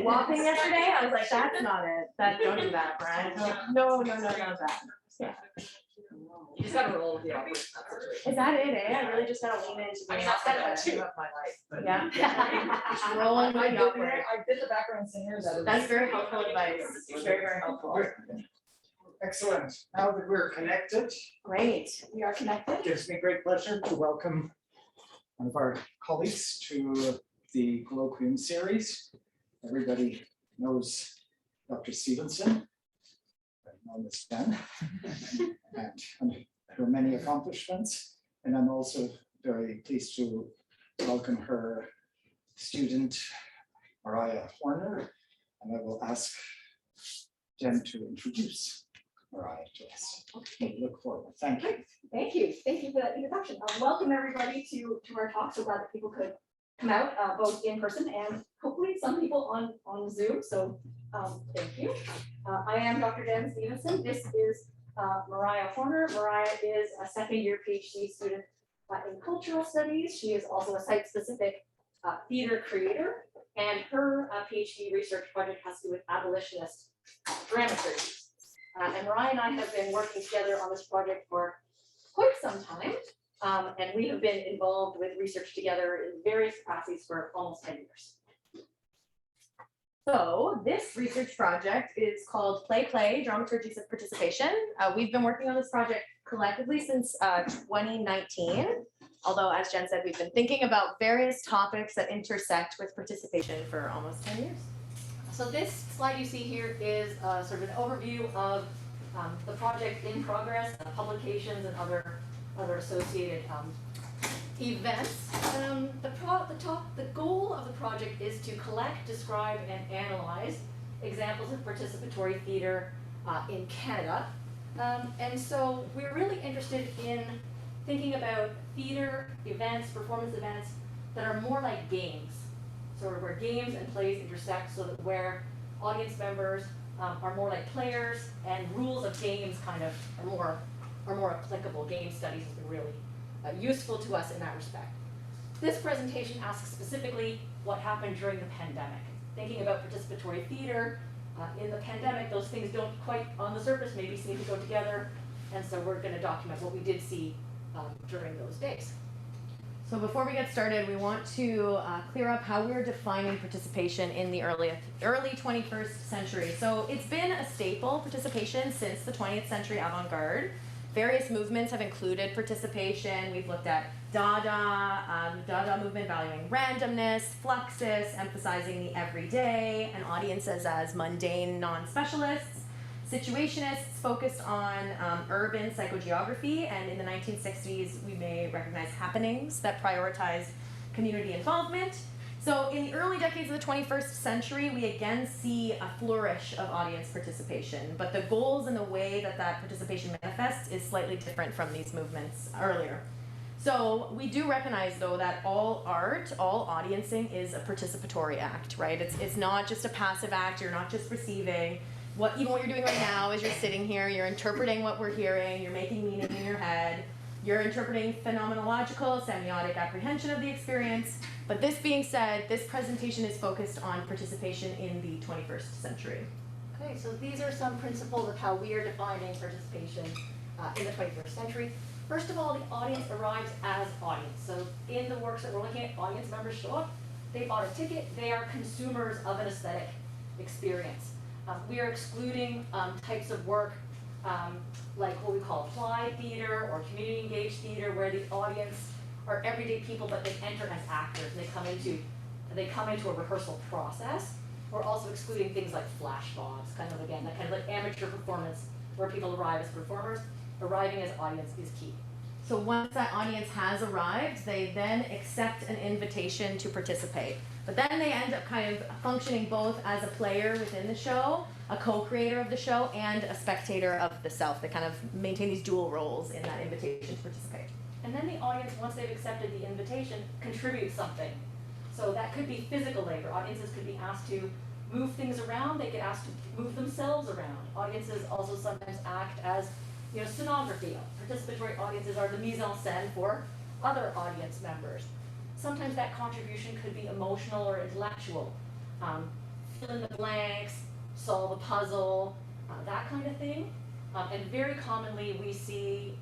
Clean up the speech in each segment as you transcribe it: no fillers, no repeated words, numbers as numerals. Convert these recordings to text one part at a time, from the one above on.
Walking yesterday, I was like, that's not it. Don't do that, Brian. No, not that. Yeah. You just gotta roll with the awkward stuff. Is that it, eh? I really just gotta lean into I mean, being that's kind of awkward. a tune of my life, but. Yeah. Just rolling with the awkward. I did the background singer. That's very helpful advice. Very, very helpful. Excellent. Now that we're connected, Great. We are connected. it gives me great pleasure to welcome one of our colleagues to the colloquium series. Everybody knows Dr. Stevenson, known as Ben, and her many accomplishments. And I'm also very pleased to welcome her student, Mariah Horner, and I will ask Jen to introduce Mariah to us. Okay, look forward. Thank you. Thank you. Thank you for that introduction. Welcome everybody to our talk. So glad that people could come out both in person and hopefully some people on Zoom. So thank you. I am Dr. Jen Stevenson. This is Mariah Horner. Mariah is a second-year PhD student in cultural studies. She is also a site-specific theater creator, and her PhD research project has to do with abolitionist dramaturgy. And Mariah and I have been working together on this project for quite some time, and we have been involved with research together in various capacities for almost 10 years. So this research project is called Play, Dramaturgies of Participation. We've been working on this project collectively since 2019, although as Jen said, we've been thinking about various topics that intersect with participation for almost 10 years. So this slide you see here is sort of an overview of the project in progress, publications and other associated events. The goal of the project is to collect, describe, and analyze examples of participatory theater in Canada. And so we're really interested in thinking about theater events, performance events that are more like games. Sort of where games and plays intersect, so that where audience members are more like players and rules of games kind of are more applicable. Game studies has been really useful to us in that respect. This presentation asks specifically what happened during the pandemic. Thinking about participatory theater in the pandemic, those things don't quite on the surface maybe seem to go together, and so we're going to document what we did see during those days. So before we get started, we want to clear up how we're defining participation in the early 21st century. So it's been a staple, participation, since the 20th century avant-garde. Various movements have included participation. We've looked at Dada, Dada movement valuing randomness, Fluxus emphasizing the everyday, and audiences as mundane non-specialists. Situationists focused on urban psychogeography, and in the 1960s we may recognize happenings that prioritized community involvement. So in the early decades of the 21st century, we again see a flourish of audience participation, but the goals and the way that that participation manifests is slightly different from these movements earlier. So we do recognize, though, that all art, all audiencing is a participatory act, right? It's not just a passive act. You're not just receiving. Even what you're doing right now is you're sitting here, you're interpreting what we're hearing, you're making meaning in your head, you're interpreting phenomenological, semiotic apprehension of the experience. But this being said, this presentation is focused on participation in the 21st century. Okay, so these are some principles of how we are defining participation in the 21st century. First of all, the audience arrives as audience. So in the works that we're looking at, audience members show up, they bought a ticket, they are consumers of an aesthetic experience. We are excluding types of work like what we call applied theater or community engaged theater, where the audience are everyday people, but they enter as actors. And they come into a rehearsal process. We're also excluding things like flash mobs, kind of again, that kind of like amateur performance where people arrive as performers. Arriving as audience is key. So once that audience has arrived, they then accept an invitation to participate. But then they end up kind of functioning both as a player within the show, a co-creator of the show, and a spectator of the self. They kind of maintain these dual roles in that invitation to participate. And then the audience, once they've accepted the invitation, contributes something. So that could be physical labor. Audiences could be asked to move things around. They get asked to move themselves around. Audiences also sometimes act as scenography. Participatory audiences are the mise en scène for other audience members. Sometimes that contribution could be emotional or intellectual. fill in the blanks, solve a puzzle, that kind of thing. And very commonly we see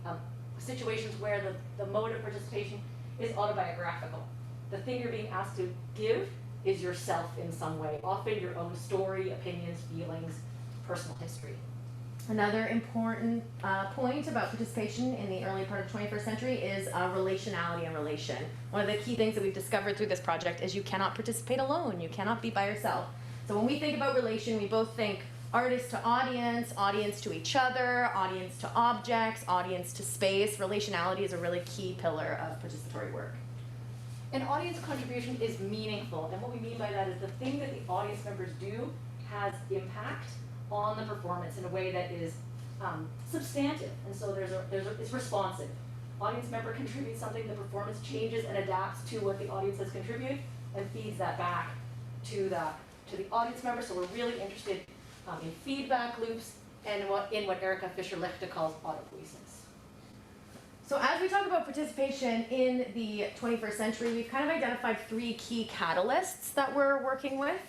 situations where the mode of participation is autobiographical. The thing you're being asked to give is yourself in some way, often your own story, opinions, feelings, personal history. Another important point about participation in the early part of the 21st century is relationality and relation. One of the key things that we've discovered through this project is you cannot participate alone. You cannot be by yourself. So when we think about relation, we both think artist to audience, audience to each other, audience to objects, audience to space. Relationality is a really key pillar of participatory work. An audience contribution is meaningful, and what we mean by that is the thing that the audience members do has impact on the performance in a way that is substantive, and so it's responsive. Audience member contributes something, the performance changes and adapts to what the audience has contributed and feeds that back to the audience member. So we're really interested in feedback loops and in what Erica Fischer-Lichte calls autopoiesis. So as we talk about participation in the 21st century, we've kind of identified three key catalysts that we're working with.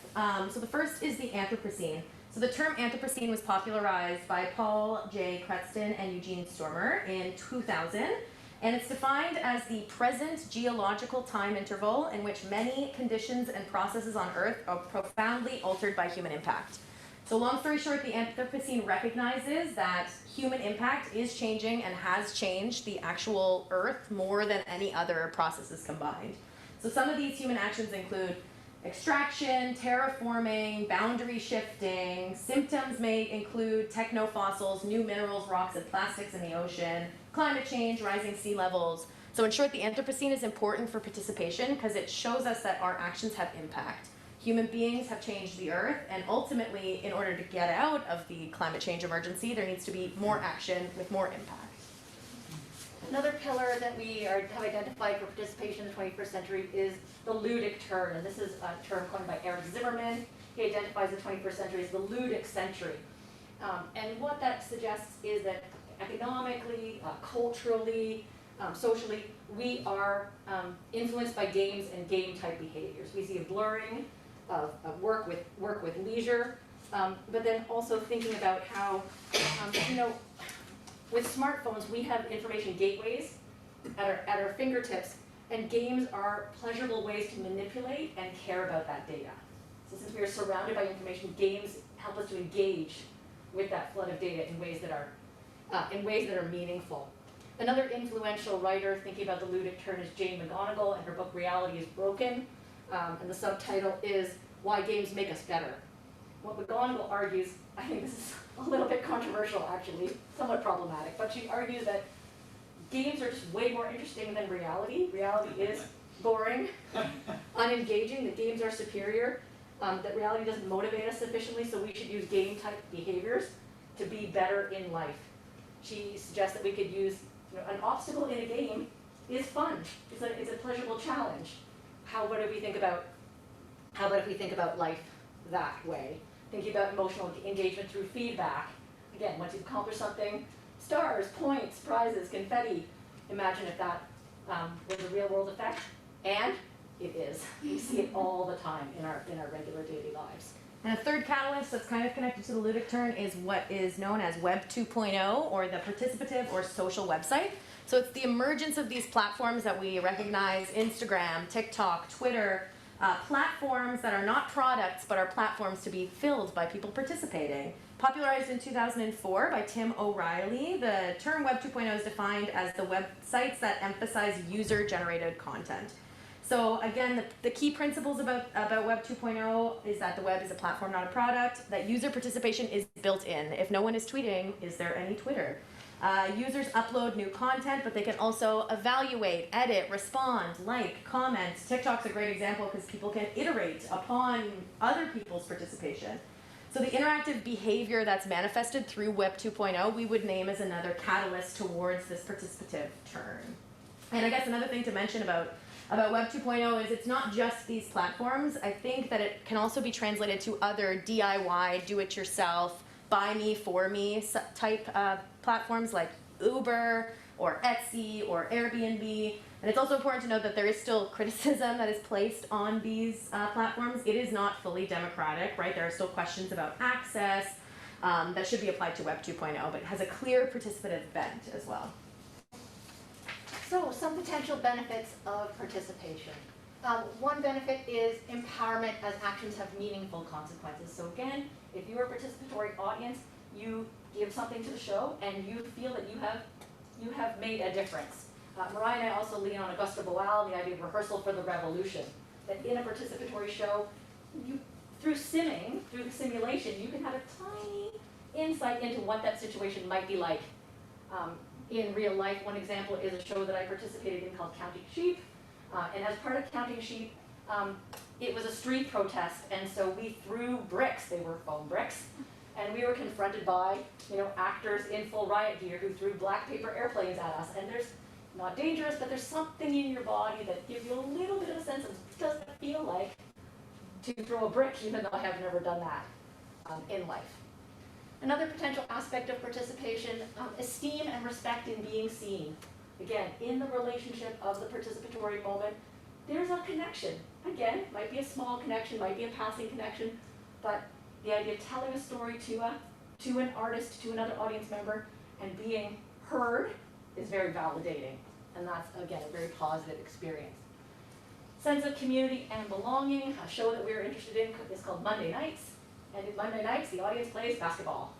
So the first is the Anthropocene. So the term Anthropocene was popularized by Paul J. Kretzton and Eugene Stormer in 2000, and it's defined as the present geological time interval in which many conditions and processes on Earth are profoundly altered by human impact. So long story short, the Anthropocene recognizes that human impact is changing and has changed the actual Earth more than any other processes combined. So some of these human actions include extraction, terraforming, boundary shifting. Symptoms may include technofossils, new minerals, rocks, and plastics in the ocean, climate change, rising sea levels. So in short, the Anthropocene is important for participation because it shows us that our actions have impact. Human beings have changed the Earth, and ultimately, in order to get out of the climate change emergency, there needs to be more action with more impact. Another pillar that we have identified for participation in the 21st century is the ludic turn, and this is a term coined by Eric Zimmerman. He identifies the 21st century as the ludic century. And what that suggests is that economically, culturally, socially, we are influenced by games and game-type behaviors. We see a blurring of work with leisure, but then also thinking about how, with smartphones, we have information gateways at our fingertips, and games are pleasurable ways to manipulate and care about that data. So since we are surrounded by information, games help us to engage with that flood of data in ways that are meaningful. Another influential writer thinking about the ludic turn is Jane McGonigal, and her book Reality is Broken, and the subtitle is Why Games Make Us Better. What McGonigal argues, I think this is a little bit controversial actually, somewhat problematic, but she argues that games are just way more interesting than reality. Reality is boring, unengaging, that games are superior, that reality doesn't motivate us sufficiently, so we should use game-type behaviors to be better in life. She suggests that we could use an obstacle in a game is fun. It's a pleasurable challenge. How about if we think about life that way? Thinking about emotional engagement through feedback. Again, once you've accomplished something, stars, points, prizes, confetti. Imagine if that was a real world effect, and it is. We see it all the time in our regular daily lives. And a third catalyst that's kind of connected to the ludic turn is what is known as Web 2.0, or the participative or social website. So it's the emergence of these platforms that we recognize: Instagram, TikTok, Twitter, platforms that are not products but are platforms to be filled by people participating. Popularized in 2004 by Tim O'Reilly, the term Web 2.0 is defined as the websites that emphasize user-generated content. So again, the key principles about Web 2.0 is that the web is a platform, not a product, that user participation is built in. If no one is tweeting, is there any Twitter? Users upload new content, but they can also evaluate, edit, respond, like, comment. TikTok's a great example because people can iterate upon other people's participation. So the interactive behavior that's manifested through Web 2.0 we would name as another catalyst towards this participative turn. And I guess another thing to mention about Web 2.0 is it's not just these platforms. I think that it can also be translated to other DIY, do-it-yourself, buy me, for me type platforms like Uber or Etsy or Airbnb. And it's also important to note that there is still criticism that is placed on these platforms. It is not fully democratic, right? There are still questions about access that should be applied to Web 2.0, but it has a clear participative bent as well. So, some potential benefits of participation. One benefit is empowerment as actions have meaningful consequences. So again, if you're a participatory audience, you give something to the show and you feel that you have made a difference. Mariah and I also lean on Augusta Boal and the idea of rehearsal for the revolution. That in a participatory show, through simming, through the simulation, you can have a tiny insight into what that situation might be like. In real life, one example is a show that I participated in called Counting Sheep. And as part of Counting Sheep, it was a street protest, and so we threw bricks. They were foam bricks, and we were confronted by, actors in full riot gear who threw black paper airplanes at us. And there's not dangerous, but there's something in your body that gives you a little bit of a sense of what does it feel like to throw a brick, even though I have never done that in life. Another potential aspect of participation, esteem and respect in being seen. Again, in the relationship of the participatory moment, there's a connection. Again, might be a small connection, might be a passing connection, but the idea of telling a story to an artist, to another audience member, and being heard is very validating. And that's, again, a very positive experience. Sense of community and belonging. A show that we're interested in is called Monday Nights. And in Monday Nights, the audience plays basketball.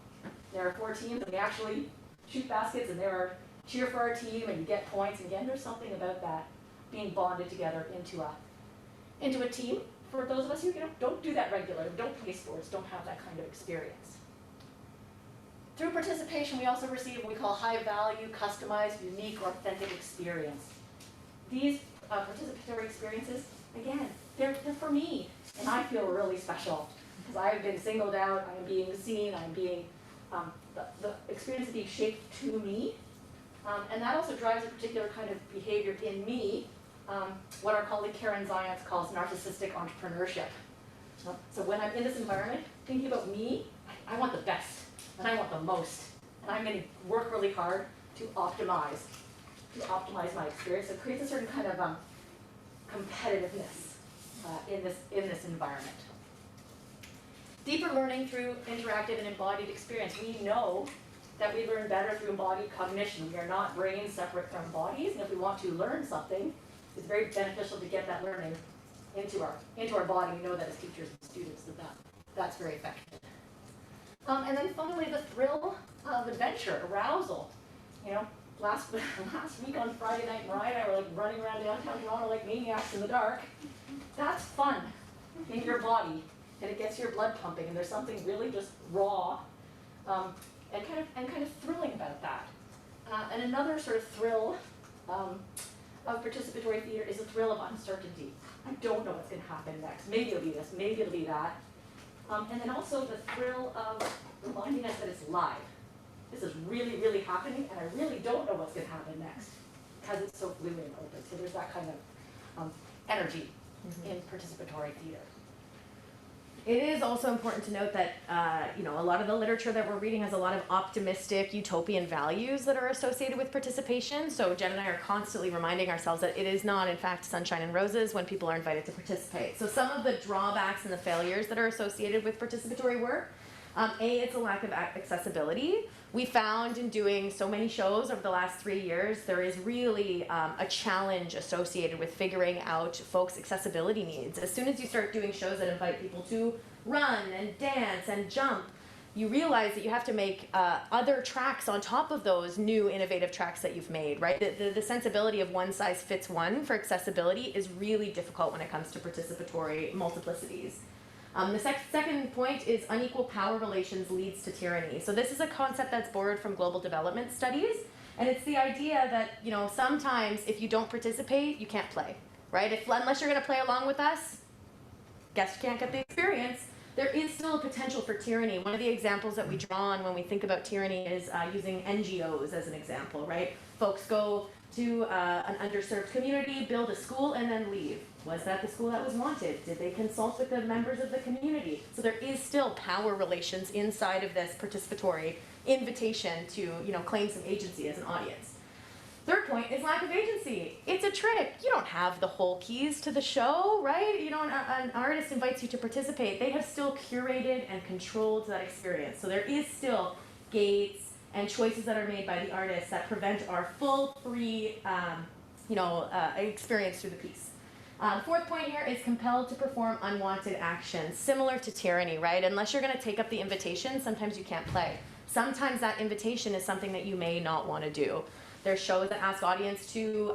There are 4 teams, and we actually shoot baskets, and there are cheer for our team, and you get points. And again, there's something about that, being bonded together into a team. For those of us who don't do that regularly, don't play sports, don't have that kind of experience. Through participation, we also receive what we call high value, customized, unique, or authentic experience. These participatory experiences, again, they're for me, and I feel really special because I have been singled out, I am being seen, I'm being, the experience is being shaped to me. And that also drives a particular kind of behavior in me, what our colleague Karen Zients calls narcissistic entrepreneurship. So when I'm in this environment, thinking about me, I want the best, and I want the most, and I'm going to work really hard to optimize my experience. So it creates a certain kind of competitiveness in this environment. Deeper learning through interactive and embodied experience. We know that we learn better through embodied cognition. We are not brains separate from bodies, and if we want to learn something, it's very beneficial to get that learning into our body. We know that as teachers and students that's very effective. And then finally, the thrill of adventure, arousal. Last week on Friday night, Mariah and I were like running around downtown Toronto like maniacs in the dark. That's fun in your body, and it gets your blood pumping, and there's something really just raw and kind of thrilling about that. And another sort of thrill of participatory theater is the thrill of uncertainty. I don't know what's going to happen next. Maybe it'll be this, maybe it'll be that. And then also the thrill of reminding us that it's live. This is really, really happening, and I really don't know what's going to happen next because it's so fluid and open. So there's that kind of energy in participatory theater. It is also important to note that a lot of the literature that we're reading has a lot of optimistic utopian values that are associated with participation. So Jen and I are constantly reminding ourselves that it is not, in fact, sunshine and roses when people are invited to participate. So some of the drawbacks and the failures that are associated with participatory work, it's a lack of accessibility. We found in doing so many shows over the last 3 years, there is really a challenge associated with figuring out folks' accessibility needs. As soon as you start doing shows that invite people to run and dance and jump, you realize that you have to make other tracks on top of those new innovative tracks that you've made, right? The sensibility of one size fits one for accessibility is really difficult when it comes to participatory multiplicities. The second point is unequal power relations leads to tyranny. So this is a concept that's borrowed from global development studies, and it's the idea that sometimes if you don't participate, you can't play, right? Unless you're going to play along with us, guess you can't get the experience. There is still a potential for tyranny. One of the examples that we draw on when we think about tyranny is using NGOs as an example, right? Folks go to an underserved community, build a school, and then leave. Was that the school that was wanted? Did they consult with the members of the community? So there is still power relations inside of this participatory invitation to claim some agency as an audience. Third point is lack of agency. It's a trick. You don't have the whole keys to the show, right? You don't, an artist invites you to participate. They have still curated and controlled that experience. So there is still gates and choices that are made by the artist that prevent our full, free, experience through the piece. Fourth point here is compelled to perform unwanted actions, similar to tyranny, right? Unless you're going to take up the invitation, sometimes you can't play. Sometimes that invitation is something that you may not want to do. There's shows that ask audience to,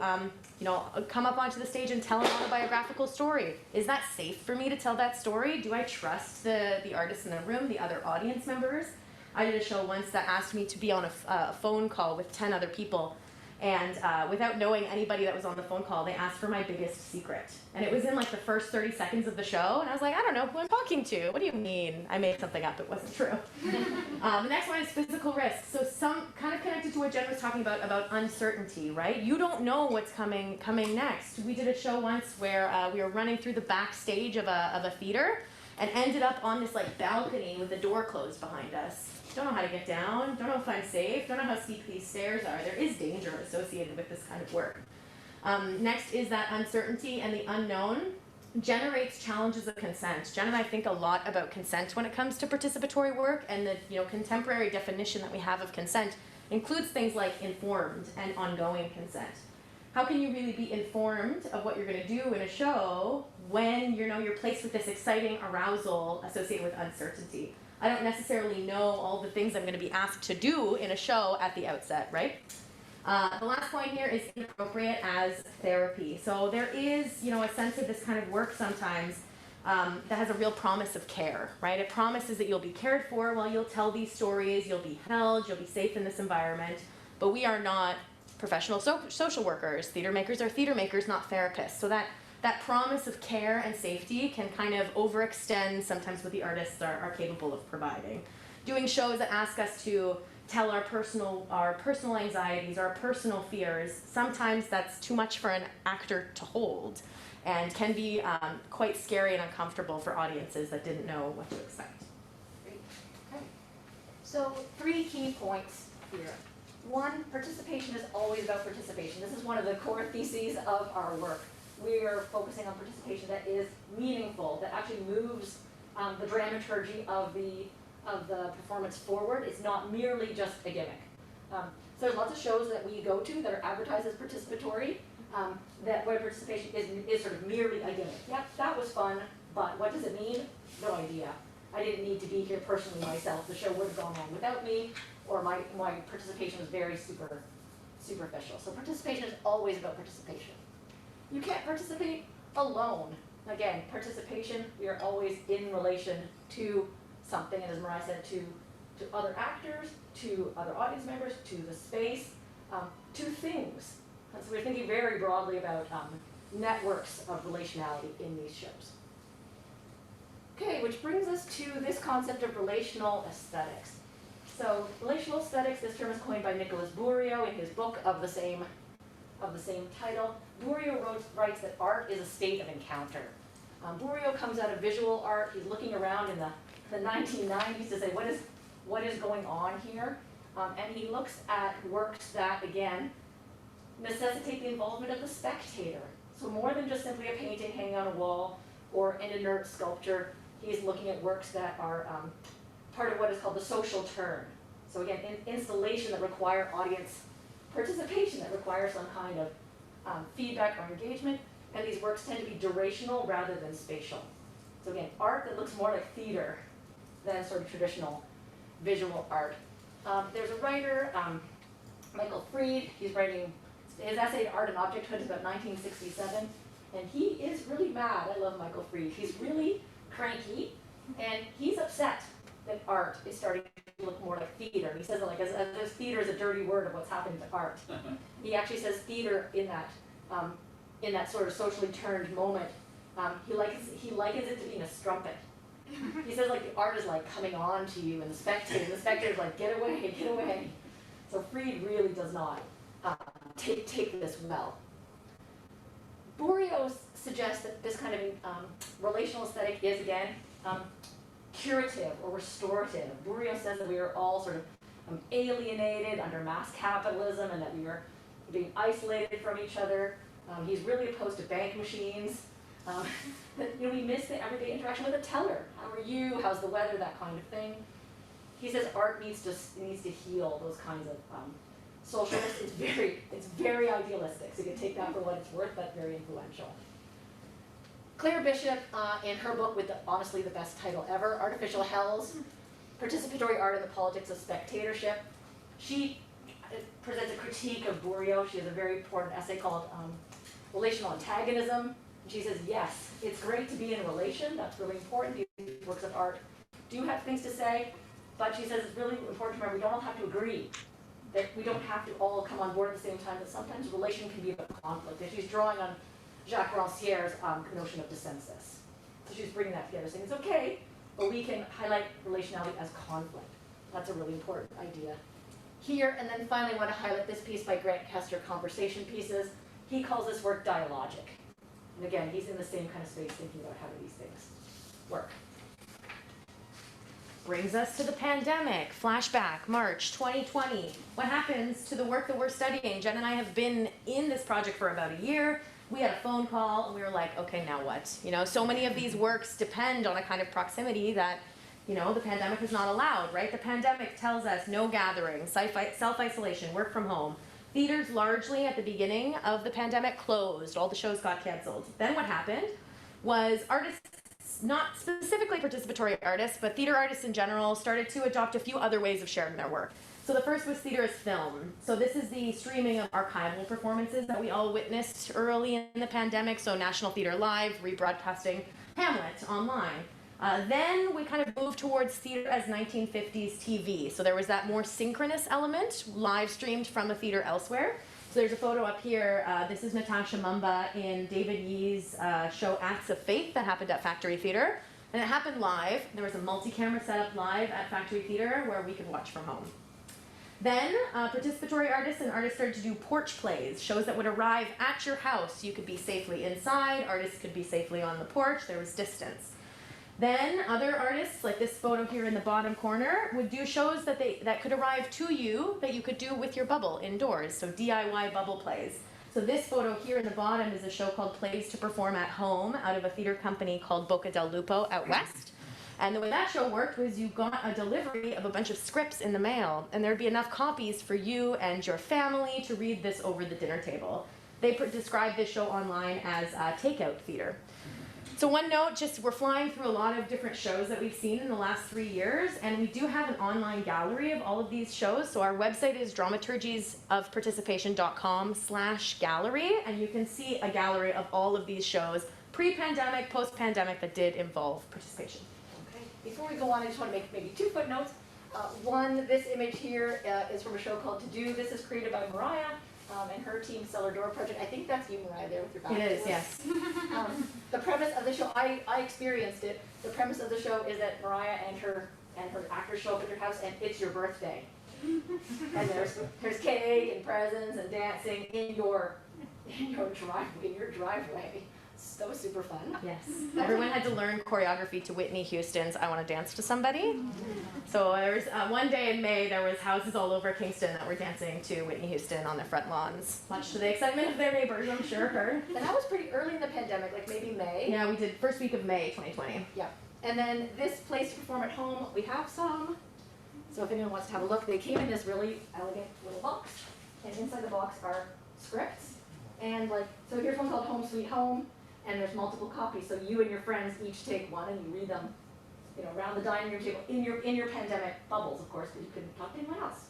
come up onto the stage and tell an autobiographical story. Is that safe for me to tell that story? Do I trust the artists in the room, the other audience members? I did a show once that asked me to be on a phone call with 10 other people. And without knowing anybody that was on the phone call, they asked for my biggest secret. And it was in like the first 30 seconds of the show. And I was like, I don't know who I'm talking to. What do you mean? I made something up. It wasn't true. The next one is physical risk. So some kind of connected to what Jen was talking about uncertainty, right? You don't know what's coming next. We did a show once where we were running through the backstage of a theater and ended up on this like balcony with the door closed behind us. Don't know how to get down, don't know if I'm safe, don't know how steep these stairs are. There is danger associated with this kind of work. Next is that uncertainty and the unknown generates challenges of consent. Jen and I think a lot about consent when it comes to participatory work, and the contemporary definition that we have of consent includes things like informed and ongoing consent. How can you really be informed of what you're going to do in a show when you're placed with this exciting arousal associated with uncertainty? I don't necessarily know all the things I'm going to be asked to do in a show at the outset, right? The last point here is inappropriate as therapy. So there is, a sense of this kind of work sometimes that has a real promise of care, right? It promises that you'll be cared for while you'll tell these stories, you'll be held, you'll be safe in this environment, but we are not professional social workers. Theater makers are theater makers, not therapists. So that promise of care and safety can kind of overextend sometimes what the artists are capable of providing. Doing shows that ask us to tell our personal anxieties, our personal fears, sometimes that's too much for an actor to hold and can be quite scary and uncomfortable for audiences that didn't know what to expect. Great. Okay. So 3 key points here. 1, participation is always about participation. This is one of the core theses of our work. We are focusing on participation that is meaningful, that actually moves the dramaturgy of the performance forward. It's not merely just a gimmick. So there's lots of shows that we go to that are advertised as participatory, where participation is sort of merely a gimmick. Yep, that was fun, but what does it mean? No idea. I didn't need to be here personally myself. The show would have gone on without me, or my participation was very superficial. So participation is always about participation. You can't participate alone. Again, participation, we are always in relation to something, and as Mariah said, to other actors, to other audience members, to the space, to things. And so we're thinking very broadly about networks of relationality in these shows. Okay, which brings us to this concept of relational aesthetics. So relational aesthetics, this term is coined by Nicholas Bourriaud in his book of the same title. Bourriaud writes that art is a state of encounter. Bourriaud comes out of visual art. He's looking around in the 1990s to say, what is going on here? And he looks at works that, again, necessitate the involvement of the spectator. So more than just simply a painting hanging on a wall or an inert sculpture, he's looking at works that are part of what is called the social turn. So again, installation that require audience participation, that requires some kind of feedback or engagement, and these works tend to be durational rather than spatial. So again, art that looks more like theater than sort of traditional visual art. There's a writer, Michael Fried. He's writing his essay Art and Objecthood is about 1967, and he is really mad. I love Michael Fried. He's really cranky, and he's upset that art is starting to look more like theater. He says it like as theater is a dirty word of what's happening to art. He actually says theater in that sort of socially turned moment. He likens it to being a strumpet. He says like the art is like coming on to you, and the spectator's like, get away, get away. So Fried really does not take this well. Bourriaud suggests that this kind of relational aesthetic is, again, curative or restorative. Bourriaud says that we are all sort of alienated under mass capitalism, and that we are being isolated from each other. He's really opposed to bank machines. We miss the everyday interaction with a teller. How are you? How's the weather? That kind of thing. He says art needs to heal those kinds of socialness. It's very idealistic. So you can take that for what it's worth, but very influential. Claire Bishop, in her book with honestly the best title ever, Artificial Hells, Participatory Art and the Politics of Spectatorship. She presents a critique of Bourriaud. She has a very important essay called Relational Antagonism. And she says, yes, it's great to be in a relation. That's really important. These works of art do have things to say. But she says it's really important to remember we don't all have to agree. That we don't have to all come on board at the same time. That sometimes relation can be about conflict. And she's drawing on Jacques Rancière's notion of dissensus. So she's bringing that together, saying it's okay, but we can highlight relationality as conflict. That's a really important idea here. And then finally, I want to highlight this piece by Grant Kester, Conversation Pieces. He calls this work dialogic. And again, he's in the same kind of space thinking about how do these things work. Brings us to the pandemic. Flashback, March 2020. What happens to the work that we're studying? Jen and I have been in this project for about a year. We had a phone call and we were like, okay, now what? So many of these works depend on a kind of proximity that, the pandemic has not allowed, right? The pandemic tells us no gathering, self-isolation, work from home. Theaters largely at the beginning of the pandemic closed. All the shows got canceled. Then what happened was artists, not specifically participatory artists, but theater artists in general, started to adopt a few other ways of sharing their work. So the first was theater as film. So this is the streaming of archival performances that we all witnessed early in the pandemic. So National Theatre Live, rebroadcasting Hamlet online. Then we kind of moved towards theater as 1950s TV. So there was that more synchronous element, live streamed from a theater elsewhere. So there's a photo up here. This is Natasha Mumba in David Yee's show Acts of Faith that happened at Factory Theatre. And it happened live. There was a multi-camera setup live at Factory Theatre where we could watch from home. Then participatory artists and artists started to do porch plays, shows that would arrive at your house. You could be safely inside, artists could be safely on the porch, there was distance. Then other artists, like this photo here in the bottom corner, would do shows that could arrive to you that you could do with your bubble indoors, so DIY bubble plays. So this photo here in the bottom is a show called Plays to Perform at Home out of a theater company called Boca del Lupo out west. And the way that show worked was you got a delivery of a bunch of scripts in the mail, and there'd be enough copies for you and your family to read this over the dinner table. They described this show online as takeout theater. So one note, just we're flying through a lot of different shows that we've seen in the last 3 years, and we do have an online gallery of all of these shows. So our website is dramaturgiesofparticipation.com/gallery, and you can see a gallery of all of these shows, pre-pandemic, post-pandemic, that did involve participation. Okay. Before we go on, I just want to make maybe 2 footnotes. One, this image here is from a show called To Do. This is created by Mariah and her team, Cellar Door Project. I think that's you, Mariah, there with your back. It is, yes. The premise of the show, I experienced it. The premise of the show is that Mariah and her actors show up at your house, and it's your birthday. And there's cake and presents and dancing in your driveway. So that was super fun. Yes. Everyone had to learn choreography to Whitney Houston's I Want to Dance to Somebody. So there was one day in May, there was houses all over Kingston that were dancing to Whitney Houston on their front lawns, much to the excitement of their neighbors, I'm sure. And that was pretty early in the pandemic, like maybe May. Yeah, we did first week of May 2020. Yeah. And then this Place to Perform at Home, we have some. So if anyone wants to have a look, they came in this really elegant little box. And inside the box are scripts. And so here's one called Home Sweet Home. And there's multiple copies, so you and your friends each take one and you read them, around the dining room table in your pandemic bubbles, of course, because you couldn't talk to anyone else.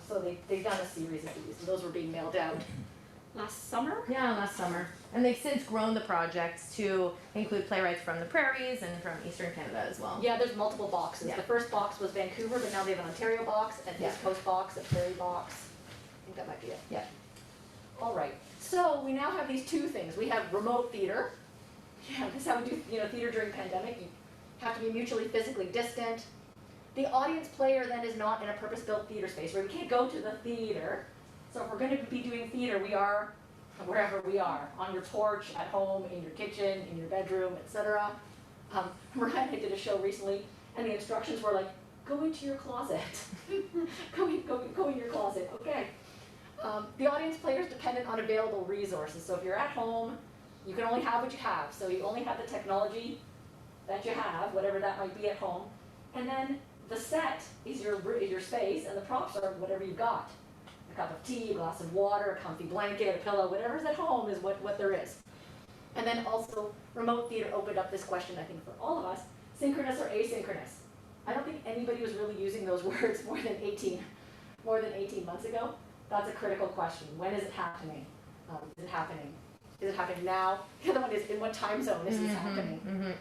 So they've done a series of these, and those were being mailed out last summer. Yeah, last summer, and they've since grown the projects to include playwrights from the prairies and from Eastern Canada as well. Yeah, there's multiple boxes. Yeah. The first box was Vancouver, but now they have an Ontario box, an Yeah. East Coast box, a Prairie box. I think that might be it. Yeah. All right. So we now have these 2 things. We have remote theater. Yeah, this is how we do theater during pandemic. You have to be mutually physically distant. The audience player then is not in a purpose-built theater space where we can't go to the theater. So if we're going to be doing theater, we are wherever we are, on your porch, at home, in your kitchen, in your bedroom, etc. Mariah and I did a show recently, and the instructions were like, go into your closet. go in your closet. Okay. The audience player is dependent on available resources. So if you're at home, you can only have what you have. So you only have the technology that you have, whatever that might be at home. And then the set is your space, and the props are whatever you've got. A cup of tea, a glass of water, a comfy blanket, a pillow, whatever's at home is what there is. And then also, remote theater opened up this question, I think, for all of us, synchronous or asynchronous. I don't think anybody was really using those words more than 18 months ago. That's a critical question. When is it happening? Is it happening? Is it happening now? The other one is, in what time zone is this happening?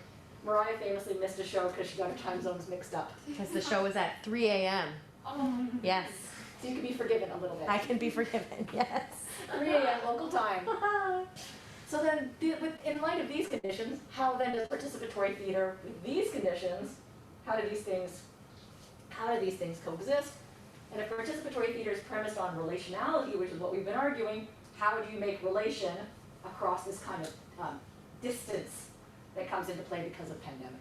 Mariah famously missed a show because she got her time zones mixed up. Because the show was at 3 a.m. Yes. So you can be forgiven a little bit. I can be forgiven, yes. 3 a.m. local time. So then, in light of these conditions, how then does participatory theater, with these conditions, how do these things coexist? And if participatory theater is premised on relationality, which is what we've been arguing, how do you make relation across this kind of distance that comes into play because of pandemic?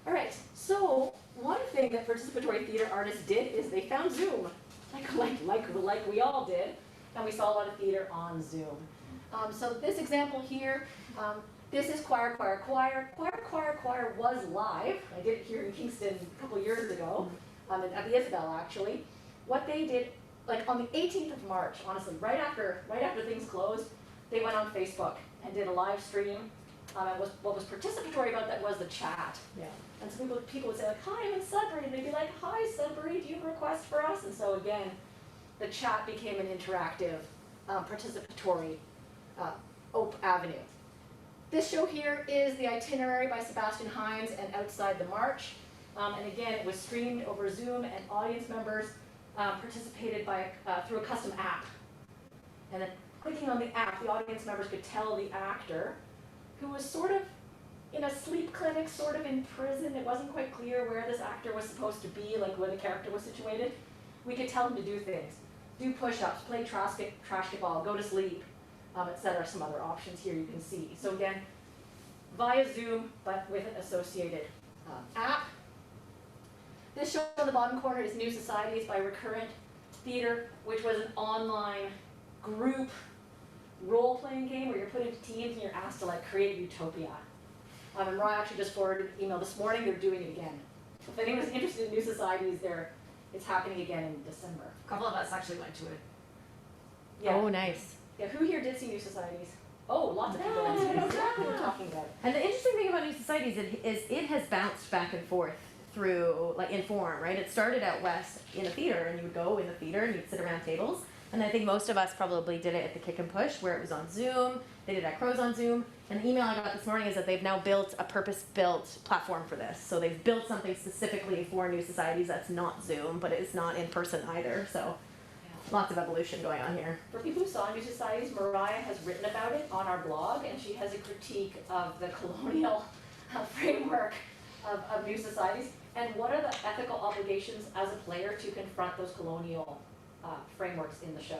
All right, so one thing that participatory theater artists did is they found Zoom, like we all did, and we saw a lot of theater on Zoom. So this example here, this is Choir was live. I did it here in Kingston a couple years ago, at the Isabel actually. What they did, like on the 18th of March, honestly, right after things closed, they went on Facebook and did a live stream. And what was participatory about that was the chat. Yeah. And so people would say like, hi, I'm in Sudbury, and they'd be like, hi Sudbury, do you have a request for us? And so again, the chat became an interactive, participatory avenue. This show here is the itinerary by Sebastian Hines and Outside the March. And again, it was streamed over Zoom, and audience members participated through a custom app. And then clicking on the app, the audience members could tell the actor, who was sort of in a sleep clinic, sort of in prison. It wasn't quite clear where this actor was supposed to be, like where the character was situated. We could tell him to do things. Do push-ups, play trash ball, go to sleep, etc. Some other options here you can see. So again, via Zoom, but with an associated app. This show on the bottom corner is New Societies by Recurrent Theater, which was an online group role-playing game where you're put into teams and you're asked to like create utopia. And Mariah actually just forwarded an email this morning. They're doing it again. If anyone's interested in New Societies, it's happening again in December. A couple of us actually went to it. Yeah. Oh, nice. Yeah. Who here did see New Societies? Oh, lots of people. That's exactly what we're talking about. And the interesting thing about New Societies is it has bounced back and forth through, like, in form, right? It started out west in a theater, and you would go in the theater and you'd sit around tables. And I think most of us probably did it at the Kick and Push, where it was on Zoom. They did at Crows on Zoom. And the email I got this morning is that they've now built a purpose-built platform for this. So they've built something specifically for New Societies that's not Zoom, but it's not in person either. So lots of evolution going on here. For people who saw New Societies, Mariah has written about it on our blog, and she has a critique of the colonial framework of New Societies, and what are the ethical obligations as a player to confront those colonial frameworks in the show.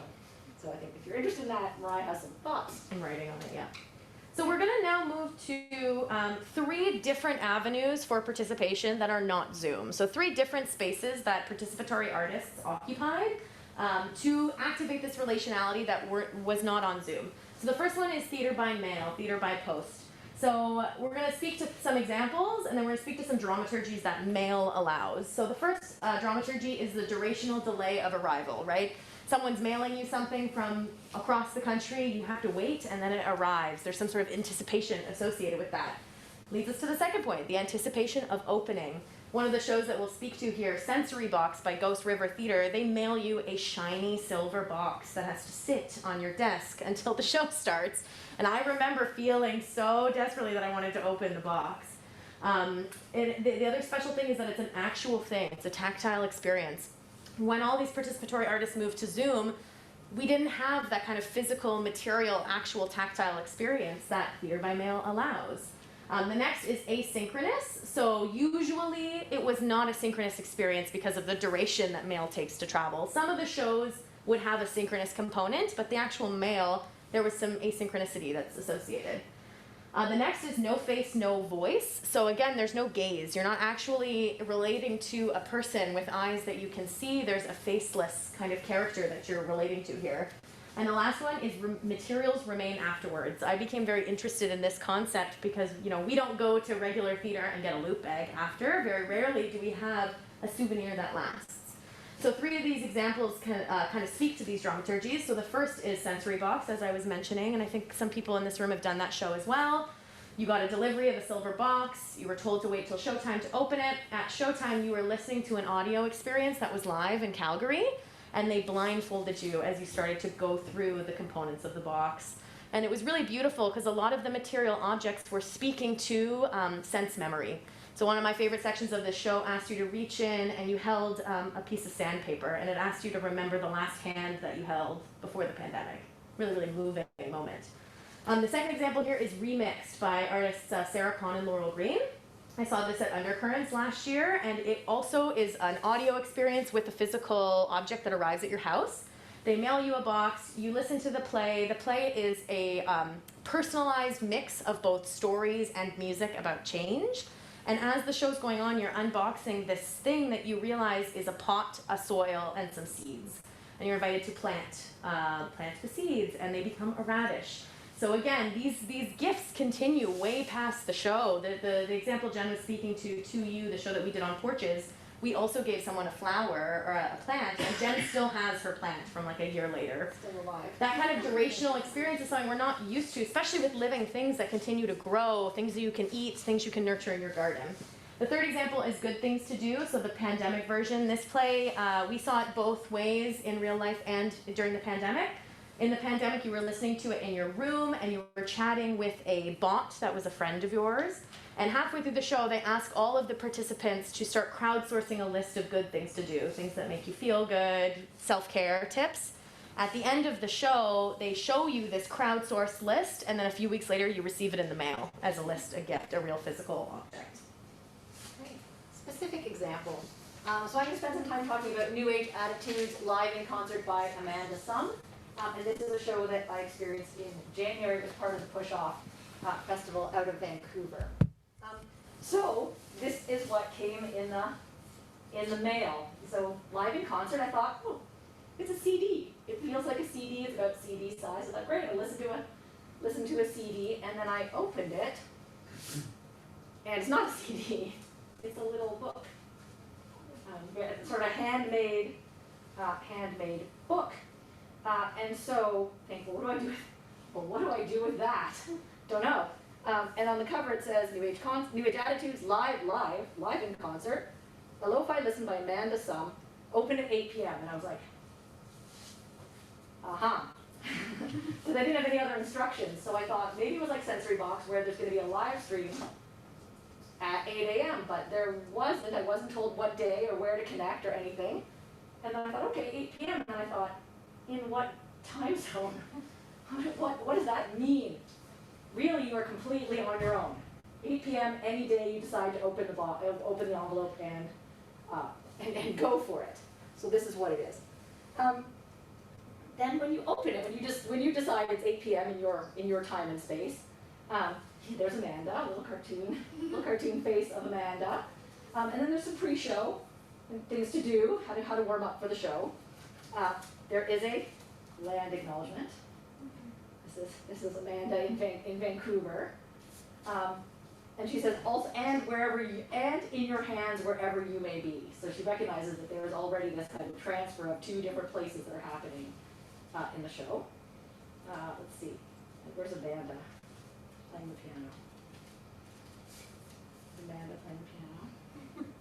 So I think if you're interested in that, Mariah has some thoughts. I'm writing on it, yeah. So we're going to now move to 3 different avenues for participation that are not Zoom. So 3 different spaces that participatory artists occupied to activate this relationality that was not on Zoom. So the first one is theater by mail, theater by post. So we're going to speak to some examples, and then we're going to speak to some dramaturgies that mail allows. So the first dramaturgy is the durational delay of arrival, right? Someone's mailing you something from across the country, you have to wait, and then it arrives. There's some sort of anticipation associated with that. Leads us to the second point, the anticipation of opening. One of the shows that we'll speak to here, Sensory Box by Ghost River Theater, they mail you a shiny silver box that has to sit on your desk until the show starts. And I remember feeling so desperately that I wanted to open the box. And the other special thing is that it's an actual thing. It's a tactile experience. When all these participatory artists moved to Zoom, we didn't have that kind of physical, material, actual tactile experience that theater by mail allows. The next is asynchronous. So usually it was not a synchronous experience because of the duration that mail takes to travel. Some of the shows would have a synchronous component, but the actual mail, there was some asynchronicity that's associated. The next is no face, no voice. So again, there's no gaze. You're not actually relating to a person with eyes that you can see. There's a faceless kind of character that you're relating to here. And the last one is materials remain afterwards. I became very interested in this concept because, you know, we don't go to regular theater and get a loot bag after. Very rarely do we have a souvenir that lasts. So 3 of these examples can kind of speak to these dramaturgies. So the first is Sensory Box, as I was mentioning, and I think some people in this room have done that show as well. You got a delivery of a silver box. You were told to wait till showtime to open it. At showtime, you were listening to an audio experience that was live in Calgary, and they blindfolded you as you started to go through the components of the box. And it was really beautiful because a lot of the material objects were speaking to sense memory. So one of my favorite sections of this show asked you to reach in and you held a piece of sandpaper, and it asked you to remember the last hand that you held before the pandemic. Really, really moving moment. The second example here is Remixed by artists Sarah Kahn and Laurel Green. I saw this at Undercurrents last year, and it also is an audio experience with a physical object that arrives at your house. They mail you a box, you listen to the play. The play is a personalized mix of both stories and music about change. And as the show's going on, you're unboxing this thing that you realize is a pot, a soil, and some seeds. And you're invited to plant the seeds, and they become a radish. So again, these gifts continue way past the show. The example Jen was speaking to you, the show that we did on porches, we also gave someone a flower or a plant, and Jen still has her plant from like a year later. Still alive. That kind of durational experience is something we're not used to, especially with living things that continue to grow, things that you can eat, things you can nurture in your garden. The third example is Good Things to Do, so the pandemic version. This play, we saw it both ways in real life and during the pandemic. In the pandemic, you were listening to it in your room, and you were chatting with a bot that was a friend of yours. And halfway through the show, they ask all of the participants to start crowdsourcing a list of good things to do, things that make you feel good, self-care tips. At the end of the show, they show you this crowdsourced list, and then a few weeks later, you receive it in the mail as a list, a gift, a real physical object. Great. Specific example. So I'm going to spend some time talking about New Age Attitudes live in concert by Amanda Sum. And this is a show that I experienced in January as part of the Push Off Festival out of Vancouver. So this is what came in the mail. So live in concert, I thought, oh, it's a CD. It feels like a CD. It's about CD size. I thought, great, I'll listen to a CD, and then I opened it, and it's not a CD. It's a little book, sort of handmade book. And so I think, well, what do I do with that? Don't know. And on the cover it says New Age Attitudes live in concert. A lo-fi listen by Amanda Sum. Open at 8 p.m. And I was like, So they didn't have any other instructions. So I thought maybe it was like Sensory Box where there's going to be a live stream at 8 a.m. But there wasn't. I wasn't told what day or where to connect or anything. And then I thought, okay, 8 p.m. And I thought, in what time zone? What does that mean? Really, you are completely on your own. 8 p.m. any day you decide to open the envelope and go for it. So this is what it is. Then when you open it, when you decide it's 8 p.m. in your time and space, there's Amanda, a little cartoon face of Amanda, and then there's some pre-show and things to do, how to warm up for the show. There is a land acknowledgement. This is Amanda in Vancouver, and she says also and in your hands wherever you may be. So she recognizes that there is already this kind of transfer of 2 different places that are happening in the show. Let's see, where's Amanda playing the piano? Amanda playing the piano.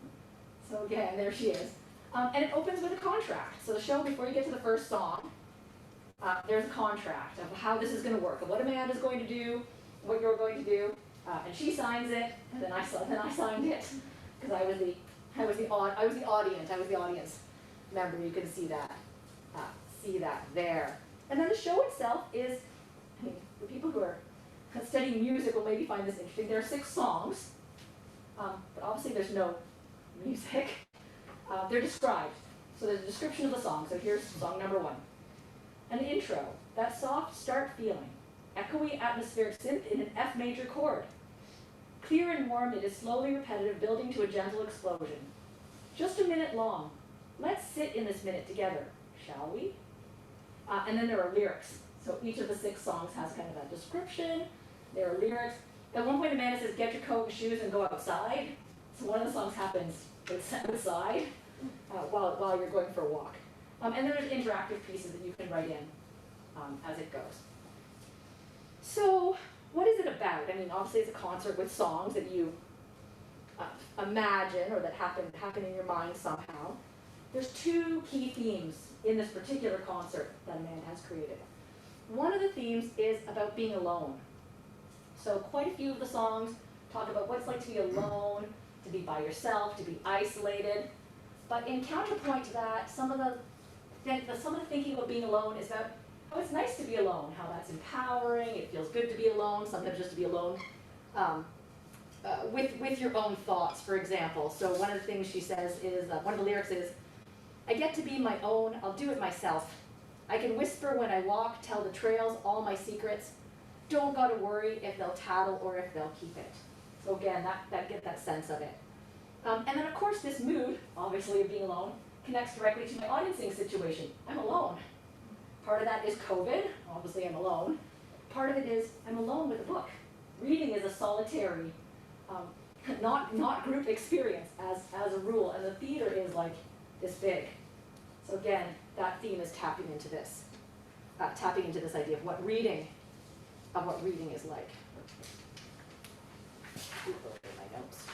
So again, there she is, and it opens with a contract. So the show, before you get to the first song. There's a contract of how this is going to work, of what Amanda's going to do, what you're going to do, and she signs it, and then I signed it because I was the audience member. You can see that there. And then the show itself is, I mean, for people who are studying music will maybe find this interesting. There are 6 songs, but obviously there's no music. They're described. So there's a description of the song. So here's song number 1. An intro, that soft start feeling, echoey atmospheric synth in an F major chord. Clear and warm, it is slowly repetitive, building to a gentle explosion. Just a minute long. Let's sit in this minute together, shall we? And then there are lyrics. So each of the 6 songs has kind of a description. There are lyrics. At one point, Amanda says, get your coat and shoes and go outside. So one of the songs happens outside while you're going for a walk. And then there's interactive pieces that you can write in as it goes. So what is it about? I mean, obviously it's a concert with songs that you imagine or that happen in your mind somehow. There's 2 key themes in this particular concert that Amanda has created. One of the themes is about being alone. So quite a few of the songs talk about what it's like to be alone, to be by yourself, to be isolated. But in counterpoint to that, some of the thinking about being alone is about how it's nice to be alone, how that's empowering, it feels good to be alone, sometimes just to be alone with your own thoughts, for example. So one of the things she says is, one of the lyrics is, I get to be my own, I'll do it myself. I can whisper when I walk, tell the trails all my secrets. Don't gotta worry if they'll tattle or if they'll keep it. So again, that get that sense of it. And then of course this mood, obviously of being alone, connects directly to my audiencing situation. I'm alone. Part of that is COVID, obviously I'm alone. Part of it is I'm alone with a book. Reading is a solitary, not group experience as a rule, and the theater is like this big. So again, that theme is tapping into this idea of what reading is like. My notes.